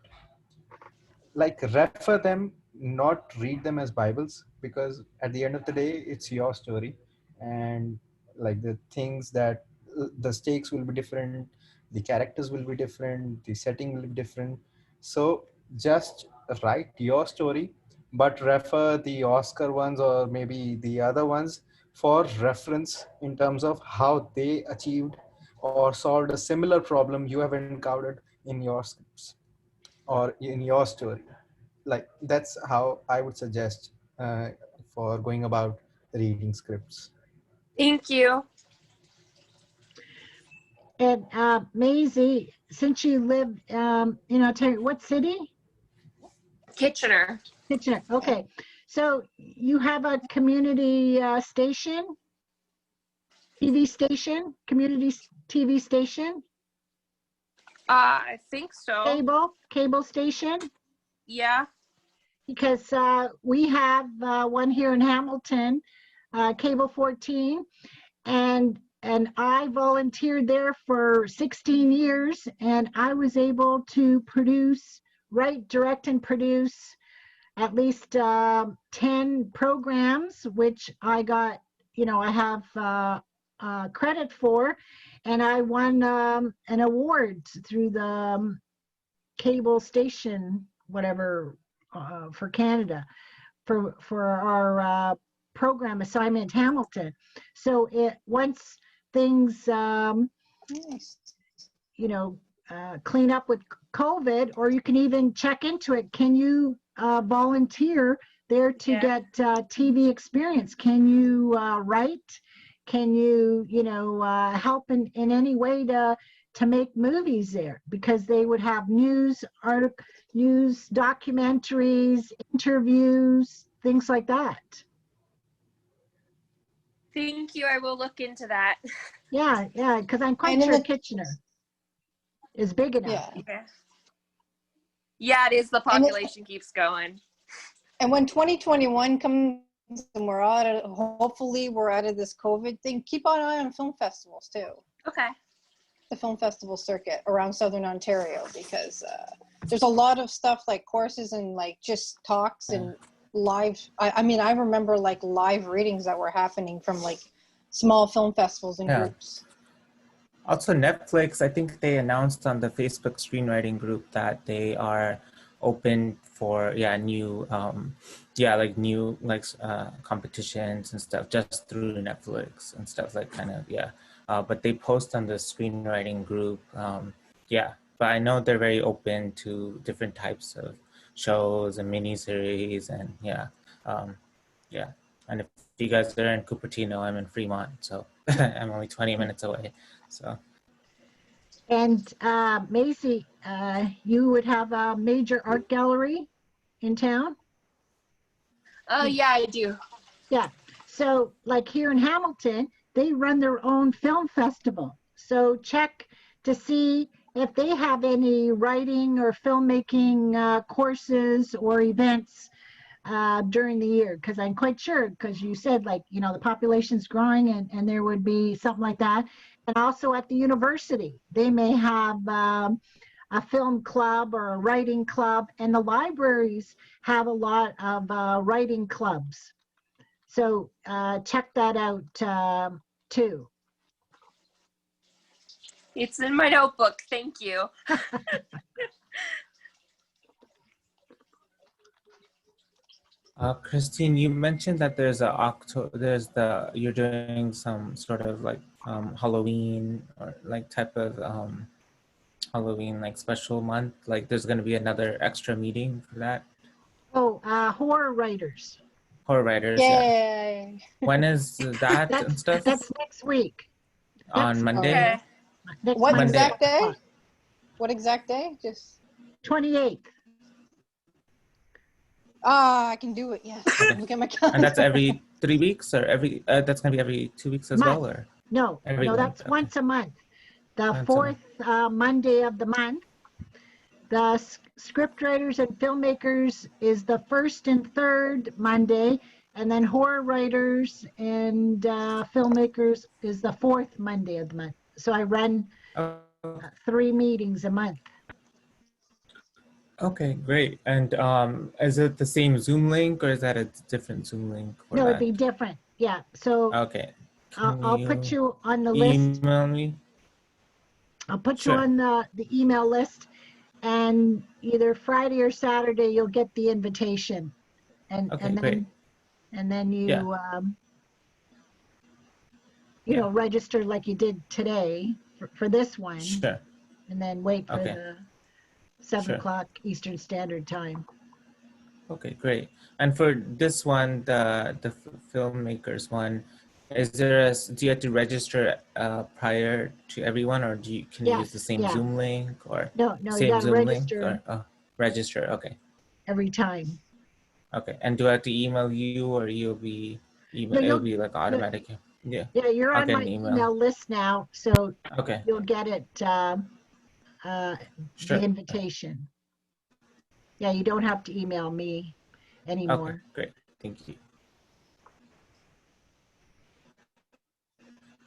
Like refer them, not read them as Bibles, because at the end of the day it's your story, and like the things that the stakes will be different, the characters will be different, the setting will be different. So just write your story, but refer the Oscar ones or maybe the other ones for reference in terms of how they achieved or solved a similar problem you have encountered in your scripts or in your story. Like that's how I would suggest for going about reading scripts. Thank you. And Maisie, since you live in Ontario, what city? Kitchener. Kitchener. Okay, so you have a community station, TV station, community TV station, I think so. cable station. Yeah. Because we have one here in Hamilton, Cable 14, and I volunteered there for 16 years, and I was able to write, direct, and produce at least 10 programs, which I got, you know, I have credit for, and I won an award through the cable station, whatever, for Canada, for our program assignment Hamilton. So once things you know, clean up with COVID, or you can even check into it, can you volunteer there to get TV experience? Can you write? Can you, you know, help in any way to make movies there? Because they would have news documentaries, interviews, things like that. Thank you. I will look into that. Yeah, because I'm quite sure Kitchener is big enough. Yeah, it is. The population keeps going. And when 2021 comes and hopefully we're out of this COVID thing, keep an eye on film festivals too. Okay. The film festival circuit around Southern Ontario, because there's a lot of stuff like courses and like just talks and live. I mean, I remember like live readings that were happening from like small film festivals and groups. Also, Netflix, I think they announced on the Facebook screenwriting group that they are open for new competitions and stuff just through Netflix and stuff like but they post on the screenwriting group. But I know they're very open to different types of shows and miniseries and and if you guys are in Cupertino, I'm in Fremont, so I'm only 20 minutes away. So. And Macy, you would have a major art gallery in town? Oh, yeah, I do. Yeah. So like here in Hamilton, they run their own film festival. So check to see if they have any writing or filmmaking courses or events during the year, because I'm quite sure, because you said the population's growing and there would be something like that. And also at the university, they may have a film club or a writing club, and the libraries have a lot of writing clubs. So check that out too. It's in my notebook. Thank you. Christine, you mentioned that there's you're doing some sort of like Halloween or like type of Halloween like special month. Like there's going to be another extra meeting for that. Oh, horror writers. Horror writers. Yay. Yeah. When is that and stuff? That's next week. On Monday. Okay. Next What Monday. exact day? What exact day? Just 28th. I can do it. Yes. Okay. Look at my calendar. And that's every 3 weeks, or that's gonna be every 2 weeks as well, or no, that's okay. once a month. The Once fourth Monday of the month. The Scriptwriters and Filmmakers is the first and third Monday, and then Horror Writers and Filmmakers is the fourth Monday of the month. So I run 3 meetings a month. Okay, great. And is it the same Zoom link, or is that a different Zoom link? No, it'd be different. Yeah. So okay. I'll put you on the list. Email me. I'll put you on the email list, and either Friday or Saturday you'll get the invitation, and great. then you register like you did today for this one. Sure. And then wait for the 7 o'clock Eastern Standard Time. Okay, great. And for this one, the filmmakers one, do you have to register prior to everyone, or can you use the same Zoom link, or no, same you gotta Zoom register link, or register? Okay. Every time. Okay, and do I have to email you, or you'll be it'll be like automatic? Yeah. Yeah, you're on my email list now, so you'll get it. The invitation. Yeah, you don't have to email me anymore. Okay, great. Thank you.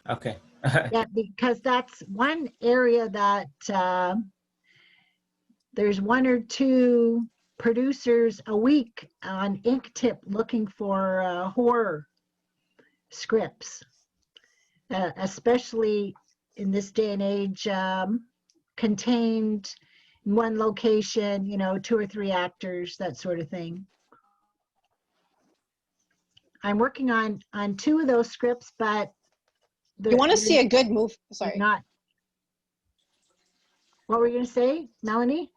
Okay. Yeah, because that's one area that there's 1 or 2 producers a week on Inktip looking for horror scripts, especially in this day and age, contained in one location, 2 or 3 actors, that sort of thing. I'm working on 2 of those scripts, but you want to see a good movie? Sorry. Not. What were you going to say, Melanie?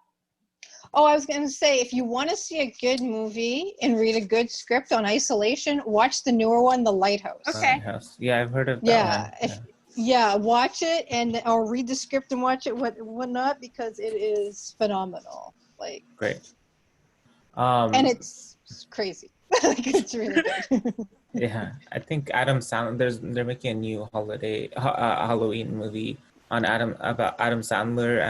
Oh, I was going to say, if you want to see a good movie and read a good script on isolation, watch the newer one, The Lighthouse. Okay. Yeah, I've heard of that one. Yeah, watch it or read the script and watch it, whatnot, because it is phenomenal. Like great. And it's crazy. Like it's really good. Yeah, I think Adam Sandler. They're making a new Halloween movie on about Adam Sandler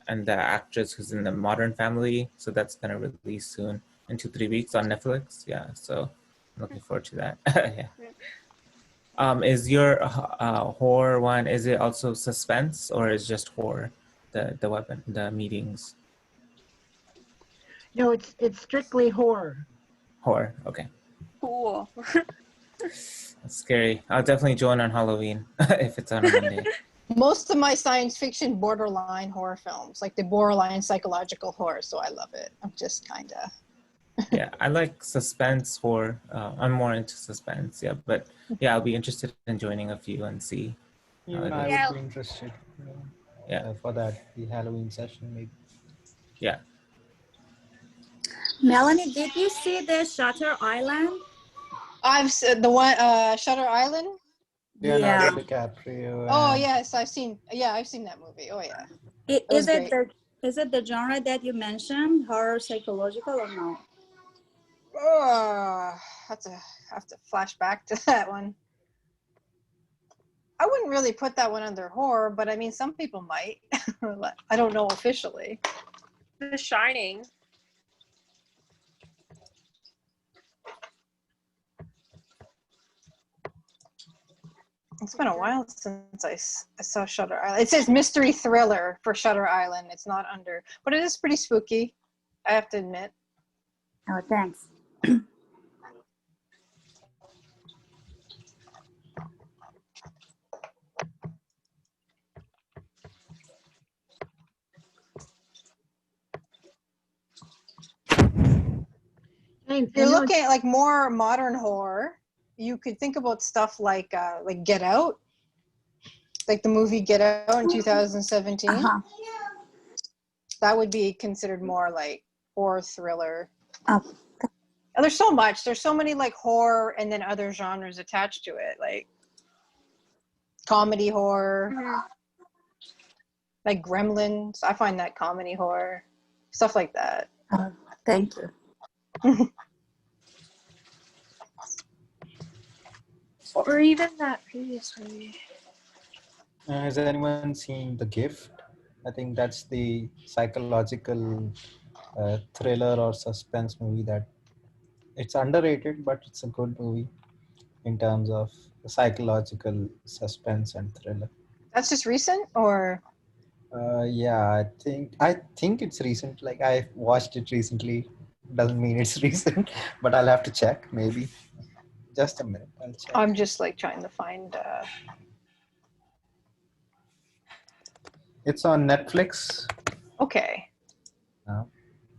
and the actress who's in the Modern Family. So that's gonna release soon in 2-3 weeks on Netflix. Yeah, so I'm looking forward to that. Yeah. Is your horror one? Is it also suspense, or is just horror? The meetings. No, it's strictly horror. Horror. Okay. Cool. That's scary. I'll definitely join on Halloween if it's on a Monday. Most of my science fiction borderline horror films, like the borderline psychological horror, so I love it. I'm just kind of. Yeah, I like suspense horror. I'm more into suspense. Yeah, but yeah, I'll be interested in joining a few and see. Even I Yeah. would be interested. Yeah. For that, the Halloween session maybe. Yeah. Melanie, did you see the Shutter Island? I've the one Shutter Island. Leonardo DiCaprio. Oh and- yes, I've seen that movie. Oh yeah. Is was it great. is it the genre that you mentioned, horror psychological or no? Have to flash back to that one. I wouldn't really put that one under horror, but I mean, some people might. I don't know officially. The Shining. It's been a while since I saw Shutter Island. It says mystery thriller for Shutter Island. It's not under, but it is pretty spooky, I have to admit. Oh, thanks. If you're looking at like more modern horror, you could think about stuff like Get Out, like the movie Get Out in 2017. Uh-huh. That would be considered more like horror thriller. Oh. There's so much. There's so many like horror and then other genres attached to it, like comedy horror, like Gremlins. I find that comedy horror, stuff like that. Oh, thank you. Or even that previous movie. Has anyone seen The Gift? I think that's the psychological thriller or suspense movie that it's underrated, but it's a good movie in terms of psychological suspense and thriller. That's just recent, or? Yeah, I think it's recent. Like I watched it recently. Doesn't mean it's recent, but I'll have to check maybe. Just a minute, I'll check. I'm just like trying to find. It's on Netflix. Okay. I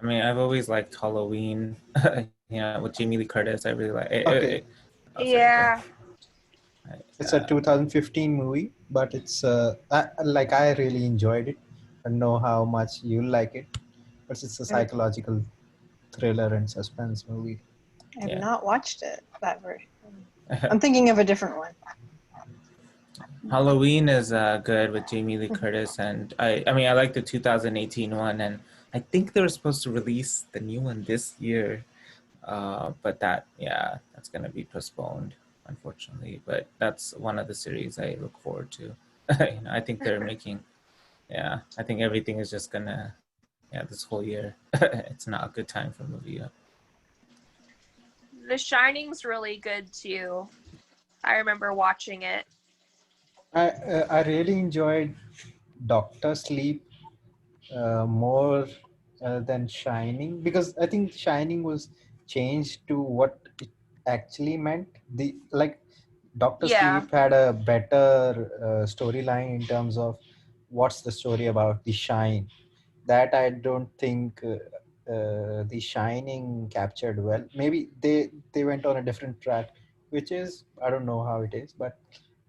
mean, I've always liked Halloween. With Jamie Lee Curtis, I really like it. Okay. Yeah. It's a 2015 movie, but it's I really enjoyed it. I don't know how much you like it, but it's a psychological thriller and suspense movie. I have not watched it, that version. I'm thinking of a different one. Halloween is good with Jamie Lee Curtis, and I mean I like the 2018 one, and I think they were supposed to release the new one this year, but that's gonna be postponed, unfortunately. But that's one of the series I look forward to. I think they're making, I think everything is just gonna, this whole year, it's not a good time for a movie. The Shining's really good too. I remember watching it. I really enjoyed Doctor Sleep more than Shining, because I think Shining was changed to what it actually meant. Doctor Sleep had a better storyline in terms of what's the story about the shine. That I don't think The Shining captured well. Maybe they went on a different track, which is, I don't know how it is, but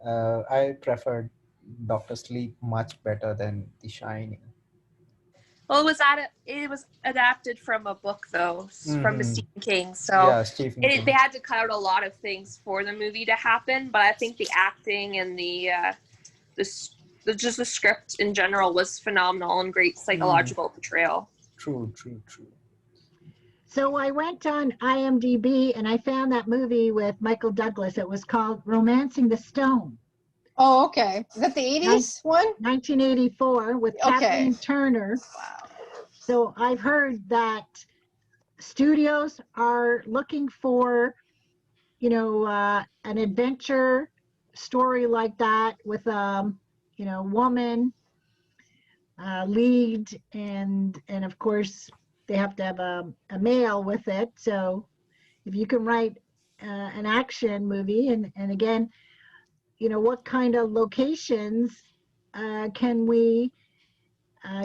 I preferred Doctor Sleep much better than The Shining. Well, it was adapted from a book though, from the Stephen King. So yeah, Stephen King. They had to cut out a lot of things for the movie to happen. But I think the acting and just the script in general was phenomenal and great psychological portrayal. True. So I went on IMDb and I found that movie with Michael Douglas. It was called Romancing the Stone. Oh, okay. Is that the 80s one? 1984 with Kathleen Turner. Wow. So I've heard that studios are looking for, an adventure story like that with woman lead and of course, they have to have a mail with it. So if you can write an action movie, and again, you know, what kind of locations can we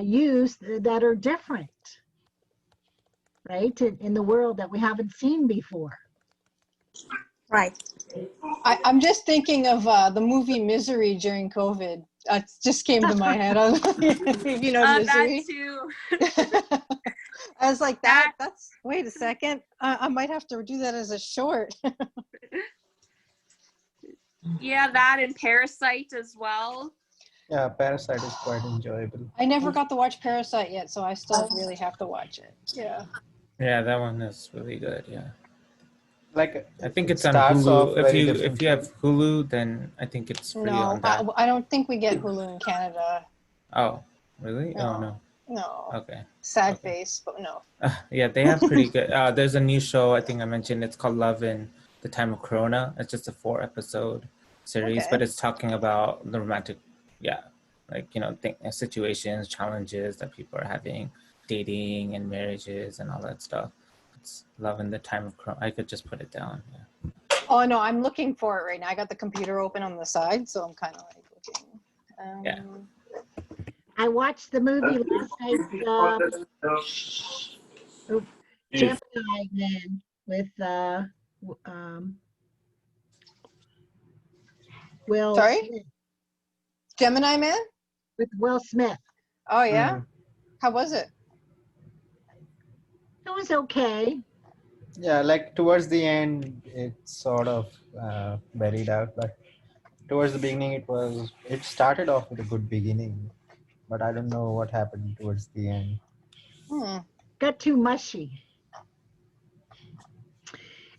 use that are different, right, in the world that we haven't seen before. Right. I'm just thinking of the movie Misery during COVID. It just came to my head. If you know Misery. That too. I was like, that's, wait a second. I might have to do that as a short. Yeah, that and Parasite as well. Yeah, Parasite is quite enjoyable. I never got to watch Parasite yet, so I still really have to watch it. Yeah. Yeah, that one is really good. Yeah. Like, I think it it's on starts off Hulu. very If you have differently. Hulu, then I think it's free No, on that. I don't think we get Hulu in Canada. Oh, really? No. Oh no. No. Okay. Sad Okay. face, but no. Yeah, they have pretty good. There's a new show I think I mentioned. It's called Love in the Time of Corona. It's just a 4-episode series, Okay. but it's talking about the romantic, yeah, like you know, situations, challenges that people are having, dating and marriages and all that stuff. It's Love in the Time of Corona. I could just put it down. Yeah. Oh no, I'm looking for it right now. I got the computer open on the side, so I'm kind of like looking. Yeah. I watched the movie last night, Gemini Man with Will Sorry? Smith. Gemini Man? With Will Smith. Oh yeah? How was it? It was okay. Yeah, like towards the end, it sort of buried out, but towards the beginning, it started off with a good beginning, but I don't know what happened towards the end. Got too mushy.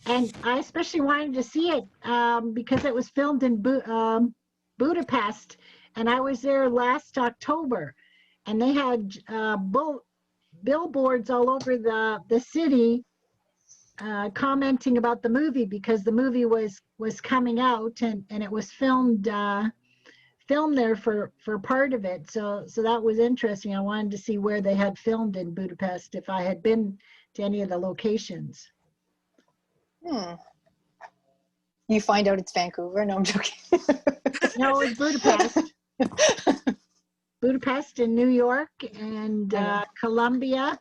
And I especially wanted to see it because it was filmed in Budapest, and I was there last October, and they had billboards all over the city commenting about the movie because the movie was coming out, and it was filmed there for part of it. So that was interesting. I wanted to see where they had filmed in Budapest if I had been to any of the locations. You find out it's Vancouver? No, I'm joking. No, it's Budapest. Budapest and New York and Colombia.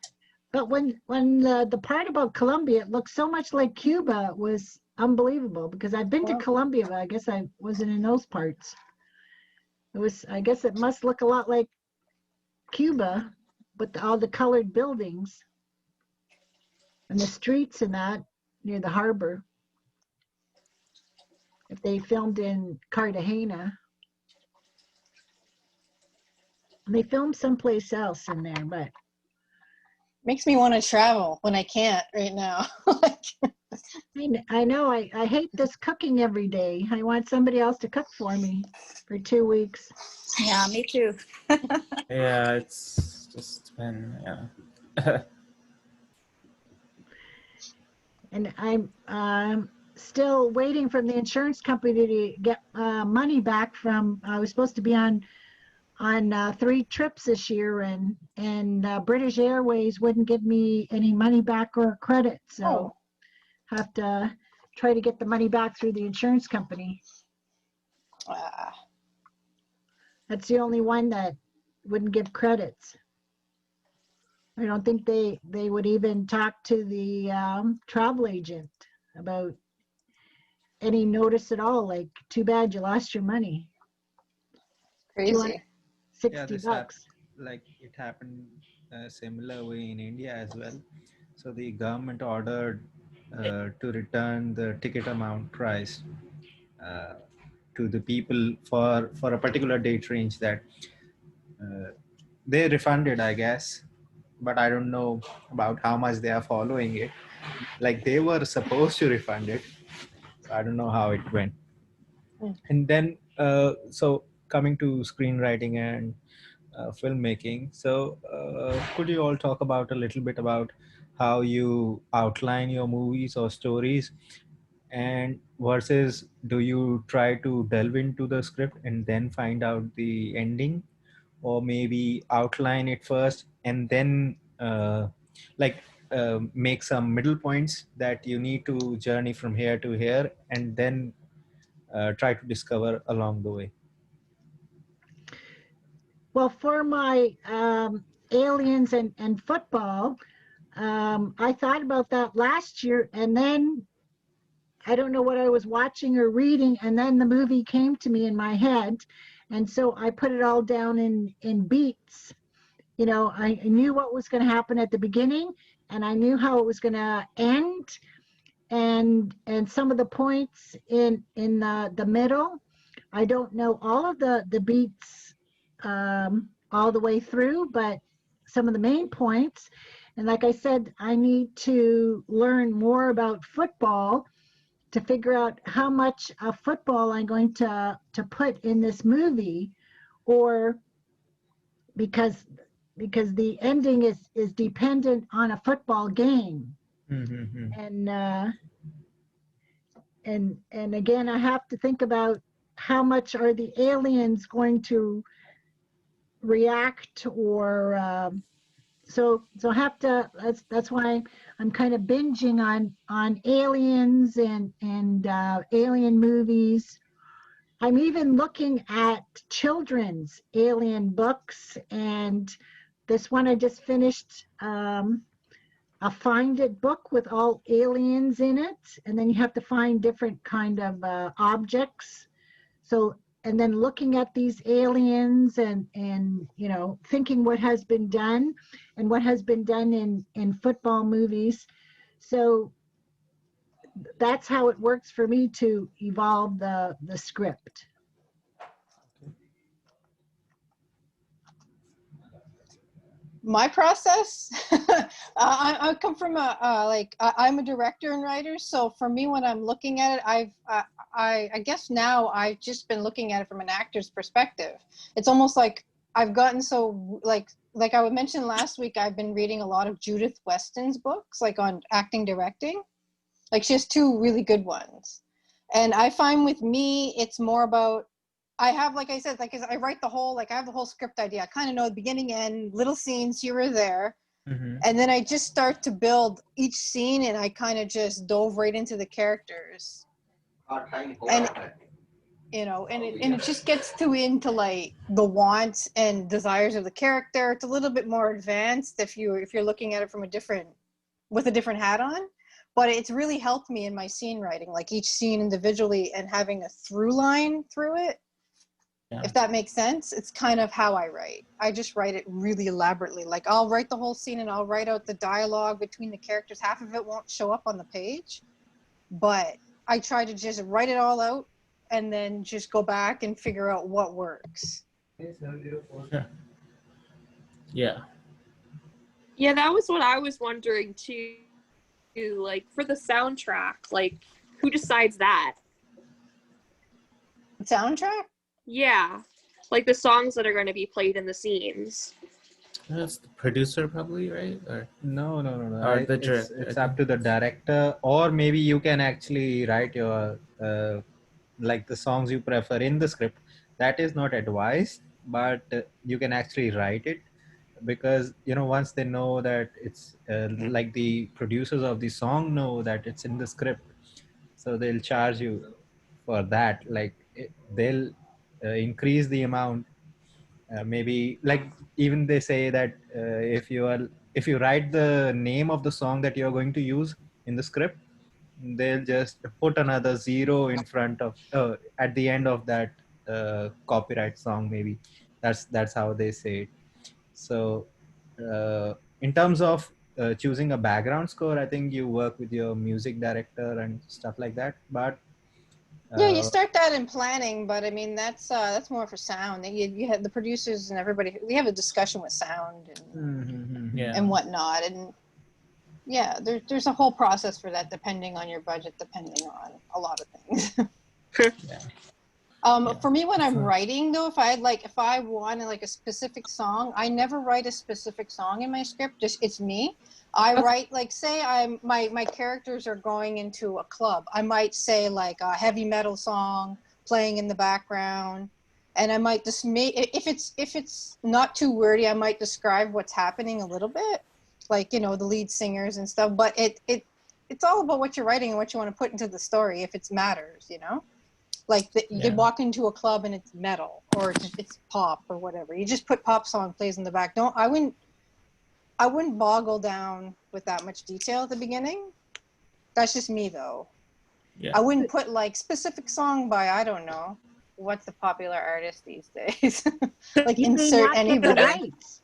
But when the part about Colombia, it looked so much like Cuba, it was unbelievable because I've been to Colombia, but I guess I wasn't in those parts. I guess it must look a lot like Cuba with all the colored buildings and the streets and that near the harbor. If they filmed in Cartagena. And they filmed someplace else in there, but. Makes me want to travel when I can't right now. I know, I hate this cooking every day. I want somebody else to cook for me for 2 weeks. Yeah, me too. Yeah, it's just been, yeah. And I'm still waiting from the insurance company to get money back from, I was supposed to be on 3 trips this year, and British Airways wouldn't give me any money back or credit. So have to try to get the money back through the insurance company. That's the only one that wouldn't give credits. I don't think they would even talk to the travel agent about any notice at all. Like, too bad you lost your money. Crazy. $60. Like it happened similar way in India as well. So the government ordered to return the ticket amount price to the people for a particular date range that they refunded, I guess, but I don't know about how much they are following it. Like they were supposed to refund it. So I don't know how it went. And then, so coming to screenwriting and filmmaking. So could you all talk about a little bit about how you outline your movies or stories, and versus do you try to delve into the script and then find out the ending, or maybe outline it first and then like make some middle points that you need to journey from here to here, and then try to discover along the way? Well, for my aliens and football, I thought about that last year, and then I don't know what I was watching or reading, and then the movie came to me in my head, and so I put it all down in beats. You know, I knew what was going to happen at the beginning, and I knew how it was going to end, and some of the points in the middle. I don't know all of the beats all the way through, but some of the main points. And like I said, I need to learn more about football to figure out how much of football I'm going to put in this movie, or because the ending is dependent on a football game. Mm-hmm. And again, I have to think about how much are the aliens going to react, or so I have to, that's why I'm kind of binging on aliens and alien movies. I'm even looking at children's alien books, and this one I just finished, a Find It book with all aliens in it, and then you have to find different kind of objects. So, and then looking at these aliens and you know, thinking what has been done and what has been done in football movies. So that's how it works for me to evolve the script. My process, I come from I'm a director and writer, so for me, when I'm looking at it, I guess now I've just been looking at it from an actor's perspective. It's almost like I've gotten so like I would mention last week, I've been reading a lot of Judith Weston's books, like on acting directing. Like she has two really good ones, and I find with me it's more about, I have, like I said, like I write the whole, like I have the whole script idea. I kind of know the beginning, end, little scenes here or there. Mm-hmm. And then I just start to build each scene, and I kind of just dove right into the characters. And, you know, and it just gets into like the wants and desires of the character. It's a little bit more advanced if you're looking at it from with a different hat on. But it's really helped me in my scene writing, like each scene individually and having a through line through it. Yeah. If that makes sense, it's kind of how I write. I just write it really elaborately. Like I'll write the whole scene and I'll write out the dialogue between the characters. Half of it won't show up on the page, but I try to just write it all out and then just go back and figure out what works. Yeah. Yeah, that was what I was wondering too. Like for the soundtrack, like who decides that? Soundtrack? Yeah, like the songs that are going to be played in the scenes. That's the producer probably, right? Or no. Or the it's up to the director, or maybe you can actually write your like the songs you prefer in the script. That is not advised, but you can actually write it, because you know, once they know that it's like the producers of the song know that it's in the script, so they'll charge you for that. Like they'll increase the amount, maybe like even they say that if you write the name of the song that you're going to use in the script, they'll just put another 0 in front of at the end of that copyright song. Maybe that's how they say it. So in terms of choosing a background score, I think you work with your music director and stuff like that. But yeah, you start that in planning, but I mean that's more for sound. You have the producers and everybody. We have a discussion with sound and whatnot, and yeah, there's a whole process for that, depending on your budget, depending on a lot of things. For me, when I'm writing though, if I wanted like a specific song, I never write a specific song in my script. Just it's me. I write, like, say my characters are going into a club. I might say like a heavy metal song playing in the background, and I might just if it's not too wordy, I might describe what's happening a little bit. like, you know, the lead singers and stuff, but it's all about what you're writing and what you want to put into the story, if it matters, you know? Like they walk into a club and it's metal or it's pop or whatever. You just put pop song plays in the back. I wouldn't boggle down with that much detail at the beginning. That's just me though. Yeah. I wouldn't put like specific song by, I don't know, what's the popular artist these days? Like You may insert not get the anybody. rights.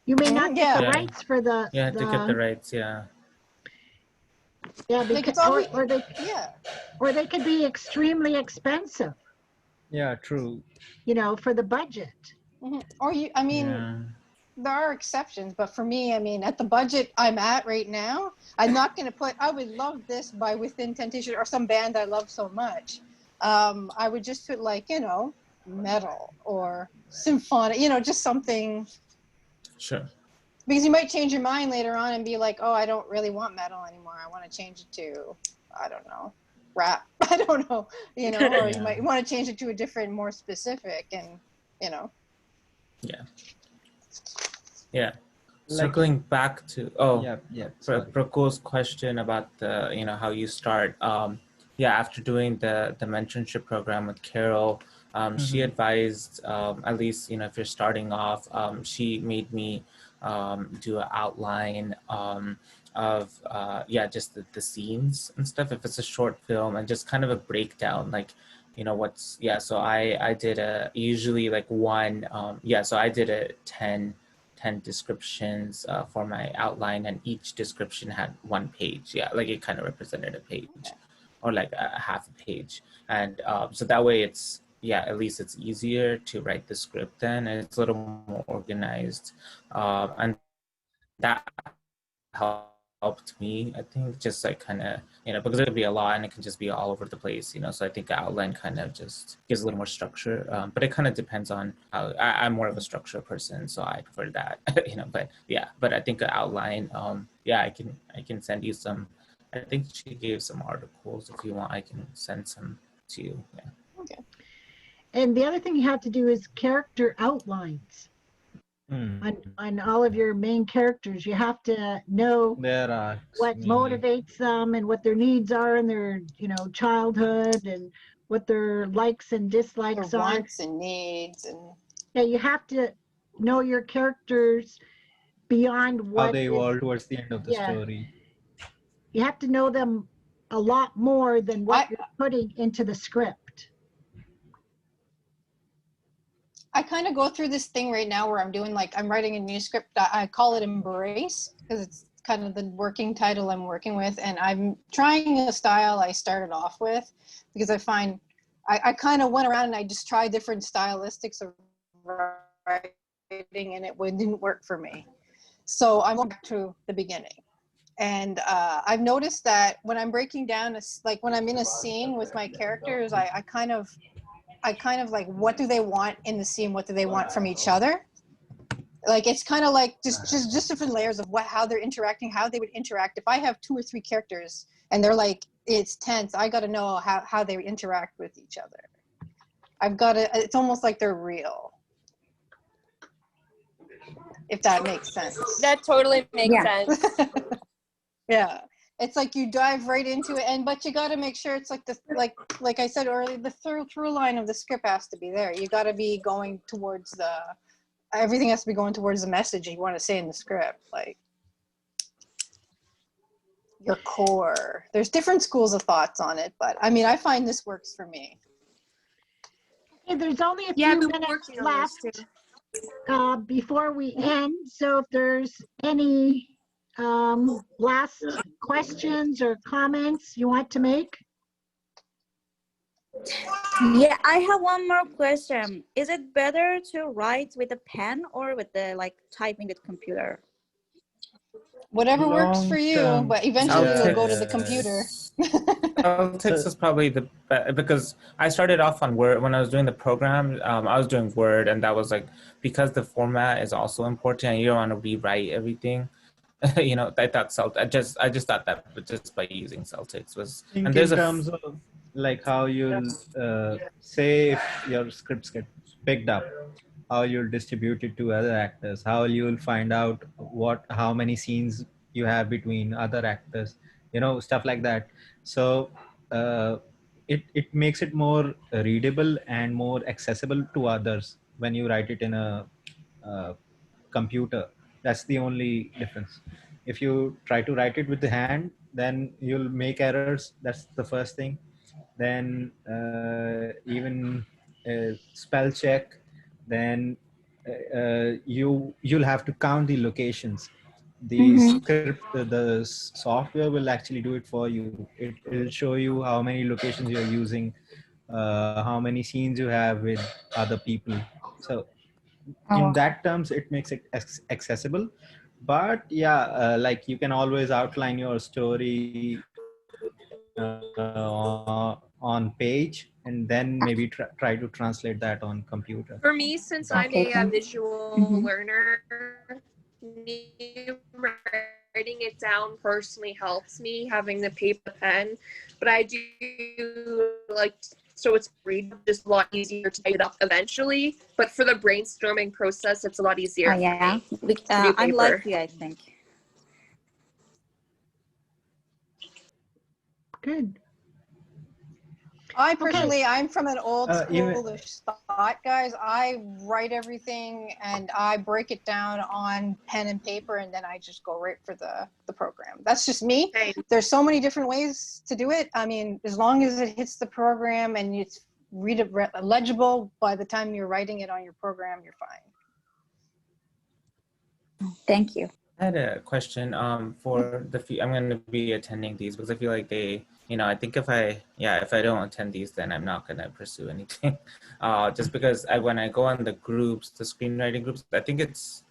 You may not get the Yeah. rights for the. You have to get the rights, yeah. Yeah, Like because it's always, or they could be extremely expensive, Yeah, true. you know, for the budget. Or I mean, there are exceptions, but for me, I mean, at the budget I'm at right now, I'm not going to put, I would love this by Within Temptation or some band I love so much. I would just put like, you know, metal or symphonic, you know, just something. Sure. Because you might change your mind later on and be like, oh, I don't really want metal anymore. I want to change it to, I don't know, rap. I don't know, you know, or you might want to change it to a different, more specific and, you know. Yeah. Yeah. Circling back to Prako's question about the, you know, how you start. After doing the mentorship program with Carol, she advised, at least, you know, if you're starting off, she made me do an outline of just the scenes and stuff, if it's a short film, and just kind of a breakdown, like, you know, so I did usually like one, so I did a 10 descriptions for my outline, and each description had one page. Yeah, like it kind of represented a page or like a half a page. And so that way it's, at least it's easier to write the script then, and it's a little more organized. And that helped me, I think, just like kind of, you know, because it could be a lot and it can just be all over the place, you know, so I think the outline kind of just gives a little more structure, but it kind of depends on how, I'm more of a structure person, so I prefer that, you know, but I think the outline, I can send you some, I think she gave some articles, if you want, I can send some to you, Okay. And the other thing you have to do is character outlines. On all of your main characters. You have to know what motivates them and what their needs are and their, you know, childhood and what their likes and dislikes their are. wants and needs. And yeah, you have to know your characters beyond what how they evolve towards the end of the story. You have to know them a lot more than what you're putting into the script. I kind of go through this thing right now where I'm doing like, I'm writing a new script. I call it Embrace because it's kind of the working title I'm working with. And I'm trying a style I started off with because I find I kind of went around and I just tried different stylistics of writing and it didn't work for me. So I'm going back to the beginning. And I've noticed that when I'm breaking down, like when I'm in a scene with my characters, I kind of like, what do they want in the scene? What do they want from each other? Like, it's kind of like just different layers of how they're interacting, how they would interact. If I have 2 or 3 characters and they're like, it's tense, I got to know how they interact with each other. It's almost like they're real. If that makes sense. That totally makes sense. Yeah. It's like you dive right into it, but you got to make sure it's like like I said earlier, the through line of the script has to be there. You got to be going towards everything has to be going towards the message you want to say in the script, like your core. There's different schools of thoughts on it, but I mean, I find this works for me. Okay, there's only a few minutes left before we end. So if there's any last questions or comments you want to make? Yeah, I have one more question. Is it better to write with a pen or with the typing with computer? Whatever works for you, but eventually you'll go to the computer. Celtics is probably the best because I started off on Word when I was doing the program. I was doing Word, and that was like, because the format is also important, and you don't want to rewrite everything. You know, I thought I just thought that, but just by using Celtics was. And there's in terms of like how you'll say if your scripts get picked up, how you'll distribute it to other actors, how you'll find out how many scenes you have between other actors, stuff like that. So it makes it more readable and more accessible to others when you write it in a uh, computer. That's the only difference. If you try to write it with the hand, then you'll make errors. That's the first thing. Then even spell check. Then you'll have to count the locations. The Mm-hmm. script, the software will actually do it for you. It'll show you how many locations you're using, how many scenes you have with other people. So in that terms, it makes it accessible. But yeah, like you can always outline your story on page, and then maybe try to translate that on computer. For me, since I'm Okay, a thanks. visual learner, me writing it down personally helps me, having the paper pen. But I do like, so it's just a lot easier to type it up eventually. But for the brainstorming process, it's a lot easier Oh, yeah. for me to do I'm like paper. you, I think. Good. I Okay. personally, I'm from an old Even schoolish thought, guys. I write everything and I break it down on pen and paper, and then I just go right for the program. That's just me. Okay. There's so many different ways to do it. I mean, as long as it hits the program and it's legible by the time you're writing it on your program, you're fine. Thank you. I had a question for I'm going to be attending these because I feel like they, I think if I don't attend these, then I'm not going to pursue anything. Just because when I go on the groups, the screenwriting groups, I think it's,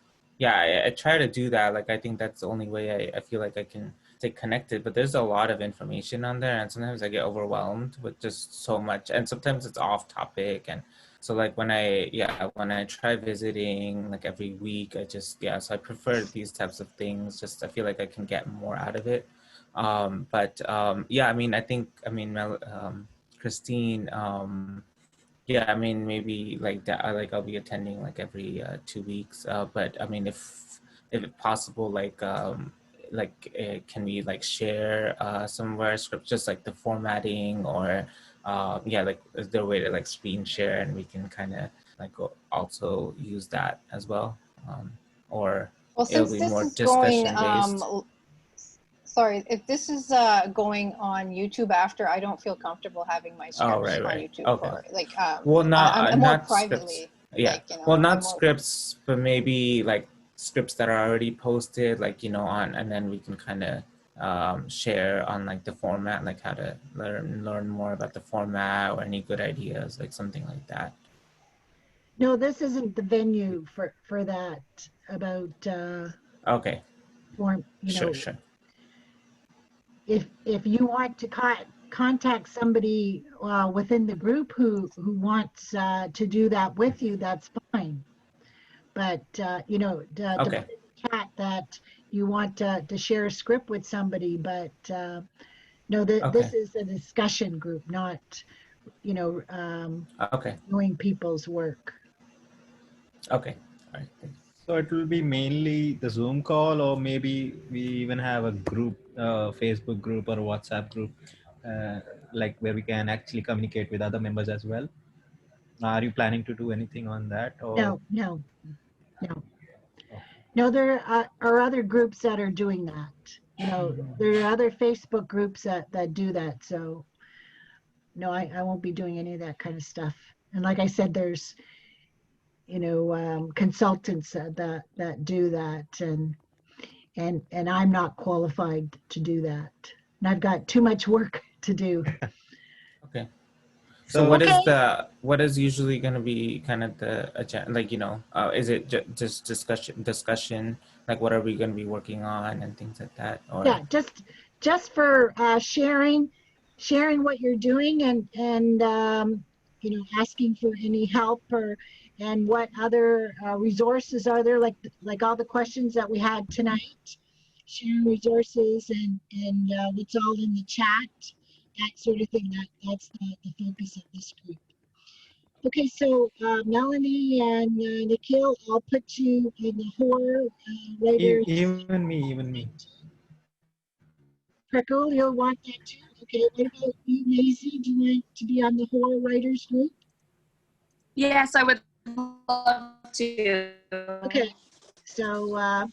I try to do that. Like, I think that's the only way I feel like I can stay connected, but there's a lot of information on there, and sometimes I get overwhelmed with just so much, and sometimes it's off topic. And so like when I try visiting like every week, so I prefer these types of things. Just I feel like I can get more out of it. I mean, Christine, I mean, maybe like that, I'll be attending like every 2 weeks. But I mean, if possible, can we like share some of our scripts, just like the formatting, or like is there a way to like screen share and we can kind of like also use that as well, or Well, it'll since be this more is going, discussion based. sorry, if this is going on YouTube after, I don't feel comfortable having my scripts on Right. YouTube Okay. for like Well, I'm more not scripts. privately. Yeah. Like, Well, I'm not more, scripts, but maybe like scripts that are already posted, like, on, and then we can kind of share on like the format, like how to learn more about the format or any good ideas, like something like that. No, this isn't the venue for that about Okay. form, Sure. if you want to contact somebody within the group who wants to do that with you, that's fine. But to put in the chat that you want to share a script with somebody, but no, this is a discussion group, not knowing people's work. Okay. All right. So it will be mainly the Zoom call, or maybe we even have a group, Facebook group or WhatsApp group, like where we can actually communicate with other members as well. Are you planning to do anything on that? Or No. There are other groups that are doing that. There are other Facebook groups that do that. So no, I won't be doing any of that kind of stuff. And like I said, there's consultants that do that, and I'm not qualified to do that. And I've got too much work to do. Okay. So what is usually going to be kind of the agenda? Like, is it just discussion? Like, what are we going to be working on and things like that? Or yeah, just for sharing what you're doing, and asking for any help, and what other resources are there, like all the questions that we had tonight, sharing resources and what's all in the chat, that sort of thing. That's the focus of this group. Okay, so Melanie and Nikhil, I'll put you in the horror writers. Even me. Prickle, you'll want that too. Okay, what about you, Maisie? Do you want to be on the horror writers group? Yes, I would love to. Okay, so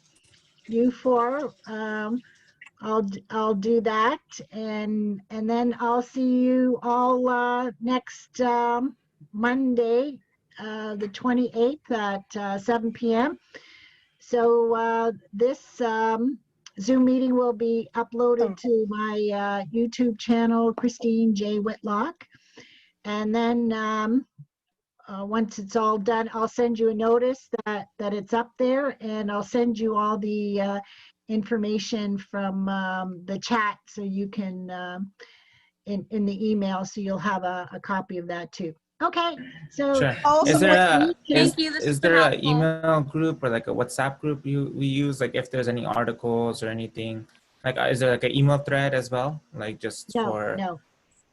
you four, I'll do that, and then I'll see you all next Monday, the 28th at 7 p.m. So this Zoom meeting will be uploaded to my YouTube channel, Christine J. Whitlock. And then once it's all done, I'll send you a notice that it's up there, and I'll send you all the information from the chat so you can, in the email, so you'll have a copy of that too. Okay, so Sure. Also, Is there a Thank you, this has is been there a helpful. email group or like a WhatsApp group we use, like if there's any articles or anything? Like is there like an email thread as well? Like just for no.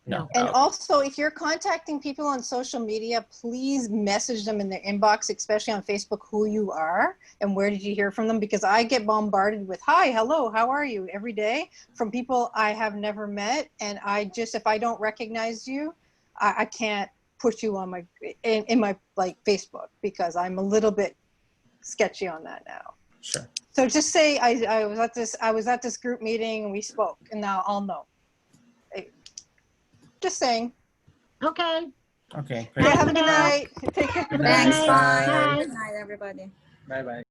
And Okay. also, if you're contacting people on social media, please message them in their inbox, especially on Facebook, who you are and where did you hear from them? Because I get bombarded with, hi, hello, how are you, every day from people I have never met. And I just, if I don't recognize you, I can't put you on my, in my like Facebook, because I'm a little bit sketchy on that now. Sure. So just say I was at this group meeting and we spoke, and now I'll know. Just saying. Okay. Okay. Yeah, Great. have a good night. Take care. Thanks. Bye. Bye. Bye. Good night, everybody. Bye.